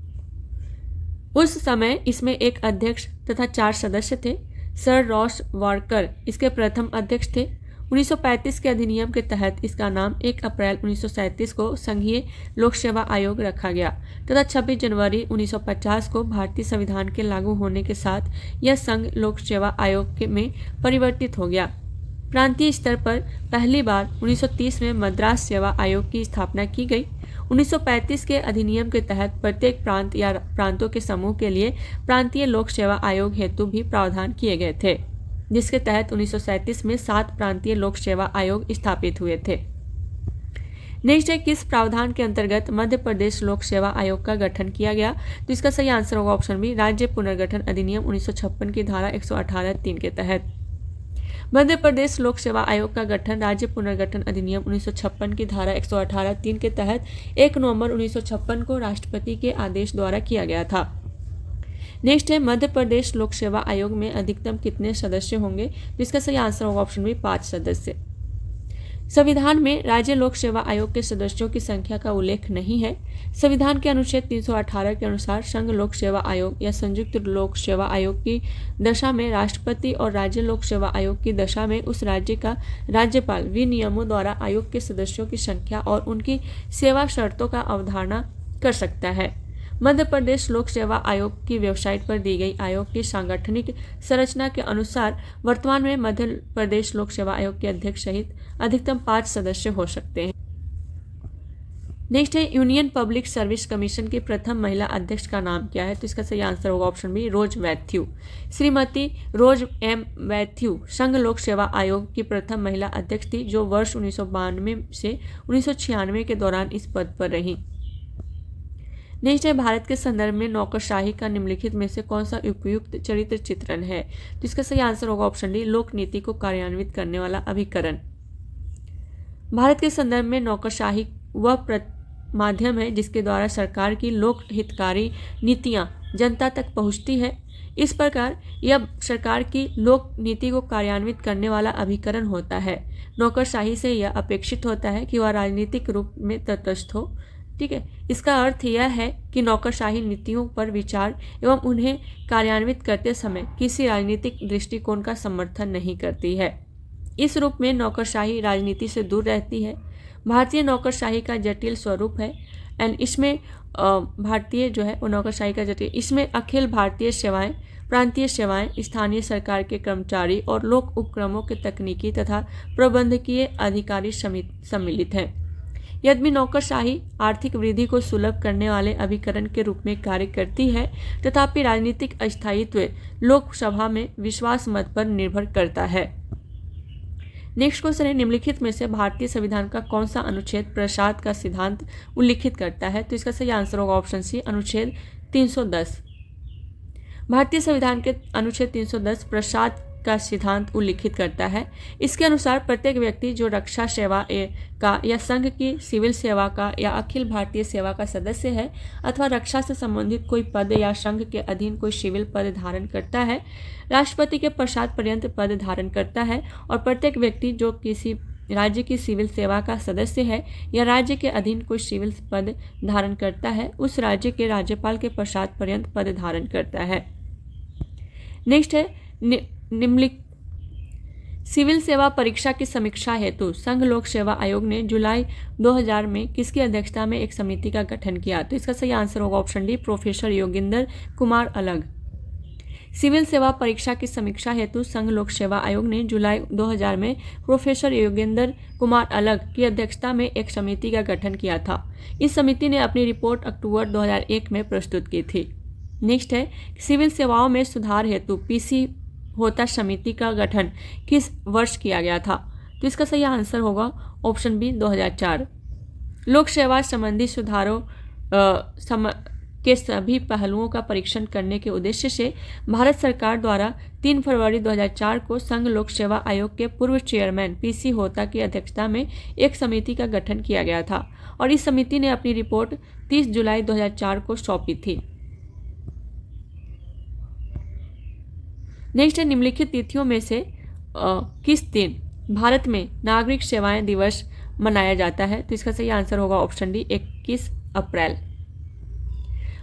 उस समय इसमें एक अध्यक्ष तथा 4 सदस्य थे। सर रॉस वार्कर इसके प्रथम अध्यक्ष थे। 1935 के अधिनियम के तहत इसका नाम 1 अप्रैल 1937 को संघीय लोक सेवा आयोग रखा गया तथा 26 जनवरी 1950 को भारतीय संविधान के लागू होने के साथ यह संघ लोक सेवा आयोग में परिवर्तित हो गया। प्रांतीय स्तर पर पहली बार 1930 में मद्रास सेवा आयोग की स्थापना की गई। 1935 के अधिनियम के तहत प्रत्येक प्रांत या प्रांतों के समूह के लिए प्रांतीय लोक सेवा आयोग हेतु भी प्रावधान किए गए थे, जिसके तहत 1937 में 7 प्रांतीय लोक सेवा आयोग स्थापित हुए थे। नेक्स्ट है, किस प्रावधान के अंतर्गत मध्य प्रदेश लोक सेवा आयोग का गठन किया गया। तो इसका सही आंसर होगा ऑप्शन बी, राज्य पुनर्गठन अधिनियम 1956 की धारा 118(3) के तहत। मध्य प्रदेश लोक सेवा आयोग का गठन राज्य पुनर्गठन अधिनियम 1956 की धारा 118(3) के तहत 1 नवंबर 1956 को राष्ट्रपति के आदेश द्वारा किया गया था। नेक्स्ट है, मध्य प्रदेश लोक सेवा आयोग में अधिकतम कितने सदस्य होंगे। जिसका सही आंसर होगा ऑप्शन बी, 5 सदस्य। संविधान में राज्य लोक सेवा आयोग के सदस्यों की संख्या का उल्लेख नहीं है। संविधान के अनुच्छेद 318 के अनुसार संघ लोक सेवा आयोग या संयुक्त लोक सेवा आयोग की दशा में राष्ट्रपति और राज्य लोक सेवा आयोग की दशा में उस राज्य का राज्यपाल विनियमों द्वारा आयोग के सदस्यों की संख्या और उनकी सेवा शर्तों का अवधारणा कर सकता है। मध्य प्रदेश लोक सेवा आयोग की वेबसाइट पर दी गई आयोग की सांगठनिक संरचना के अनुसार वर्तमान में मध्य प्रदेश लोक सेवा आयोग के अध्यक्ष सहित अधिकतम 5 सदस्य हो सकते हैं। नेक्स्ट है यूनियन पब्लिक सर्विस कमीशन की प्रथम महिला अध्यक्ष का नाम क्या है? तो इसका सही आंसर होगा ऑप्शन बी, रोज मैथ्यू। श्रीमती रोज एम मैथ्यू संघ लोक सेवा आयोग की प्रथम महिला अध्यक्ष थी, जो वर्ष 1992 से 1996 के दौरान इस पद पर रही। नेक्स्ट है भारत के संदर्भ में नौकरशाही का निम्नलिखित में से कौन सा उपयुक्त चरित्र चित्रण है? तो इसका सही आंसर होगा ऑप्शन डी, लोक नीति को कार्यान्वित करने वाला अभिकरण। भारत के संदर्भ में नौकरशाही वह माध्यम है जिसके द्वारा सरकार की लोक हितकारी नीतियां जनता तक पहुंचती है। इस प्रकार यह सरकार की लोक नीति को कार्यान्वित करने वाला अभिकरण होता है। नौकरशाही से यह अपेक्षित होता है कि वह राजनीतिक रूप में तटस्थ हो। ठीक है, इसका अर्थ यह है कि नौकरशाही नीतियों पर विचार एवं उन्हें कार्यान्वित करते समय किसी राजनीतिक दृष्टिकोण का समर्थन नहीं करती है। इस रूप में नौकरशाही राजनीति से दूर रहती है। भारतीय नौकरशाही का जटिल स्वरूप है एंड इसमें भारतीय जो है वो नौकरशाही का जटिल, इसमें अखिल भारतीय सेवाएं, प्रांतीय सेवाएं, स्थानीय सरकार के कर्मचारी और लोक उपक्रमों के तकनीकी तथा प्रबंधकीय अधिकारी सम्मिलित हैं। यद्यपि नौकरशाही आर्थिक वृद्धि को सुलभ करने वाले अभिकरण के रूप में कार्य करती है, तथापि राजनीतिक अस्थायित्व लोकसभा में विश्वास मत पर निर्भर करता है। नेक्स्ट क्वेश्चन है निम्नलिखित में से भारतीय संविधान का कौन सा अनुच्छेद प्रसाद का सिद्धांत उल्लिखित करता है? तो इसका सही आंसर होगा ऑप्शन सी, अनुच्छेद 310। भारतीय संविधान के अनुच्छेद 310 प्रसाद का सिद्धांत उल्लिखित करता है। इसके अनुसार प्रत्येक व्यक्ति जो रक्षा सेवा का या संघ की सिविल सेवा का या अखिल भारतीय सेवा का सदस्य है अथवा रक्षा से संबंधित कोई पद या संघ के अधीन कोई सिविल पद धारण करता है, राष्ट्रपति के पश्चात पर्यंत पद धारण करता है, और प्रत्येक व्यक्ति जो किसी राज्य की सिविल सेवा का सदस्य है या राज्य के अधीन कोई सिविल पद धारण करता है, उस राज्य के राज्यपाल के पश्चात पर्यंत पद धारण करता है। नेक्स्ट है निम्नलिखित सिविल सेवा परीक्षा की समीक्षा हेतु संघ लोक सेवा आयोग ने जुलाई 2000 में किसकी अध्यक्षता में एक समिति का गठन किया? तो इसका सही आंसर होगा option D, professor Yogendra Kumar अलग। सिविल सेवा परीक्षा की समीक्षा हेतु संघ लोक सेवा आयोग ने जुलाई 2000 में प्रोफेसर योगेंद्र कुमार अलग की अध्यक्षता में एक समिति का गठन किया था। इस समिति ने अपनी रिपोर्ट अक्टूबर 2001 में प्रस्तुत की थी। नेक्स्ट है सिविल सेवाओं में सुधार हेतु पीसी होता समिति का गठन किस वर्ष किया गया था? तो इसका सही आंसर होगा ऑप्शन बी, 2004। लोक सेवा संबंधी सुधारों के सभी पहलुओं का परीक्षण करने के उद्देश्य से भारत सरकार द्वारा 3 फरवरी 2004 को संघ लोक सेवा आयोग के पूर्व चेयरमैन पीसी होता की अध्यक्षता में एक समिति का गठन किया गया था और इस समिति ने अपनी रिपोर्ट 30 जुलाई 2004 को सौंपी थी। नेक्स्ट है निम्नलिखित तिथियों में से किस दिन भारत में नागरिक सेवाएं दिवस मनाया जाता है? तो इसका सही आंसर होगा ऑप्शन डी, 21 अप्रैल।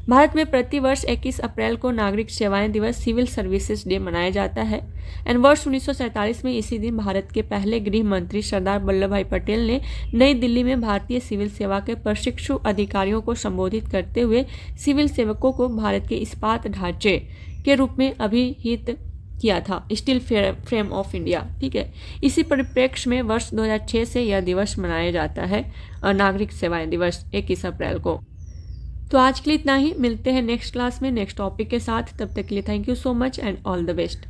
भारत में प्रतिवर्ष 21 अप्रैल को नागरिक सेवाएं दिवस सिविल सर्विसेज डे मनाया जाता है एंड वर्ष 1947 में इसी दिन भारत के पहले गृह मंत्री सरदार वल्लभ भाई पटेल ने नई दिल्ली में भारतीय सिविल सेवा के प्रशिक्षु अधिकारियों को संबोधित करते हुए सिविल सेवकों को भारत के इस्पात ढांचे के रूप में अभिहित किया था, स्टील फ्रेम ऑफ इंडिया। ठीक है, इसी परिप्रेक्ष्य में वर्ष 2006 से यह दिवस मनाया जाता है, नागरिक सेवाएं दिवस 21 अप्रैल को। तो आज के लिए इतना ही, मिलते हैं नेक्स्ट क्लास में नेक्स्ट टॉपिक के साथ। तब तक के लिए thank you so much and all the best.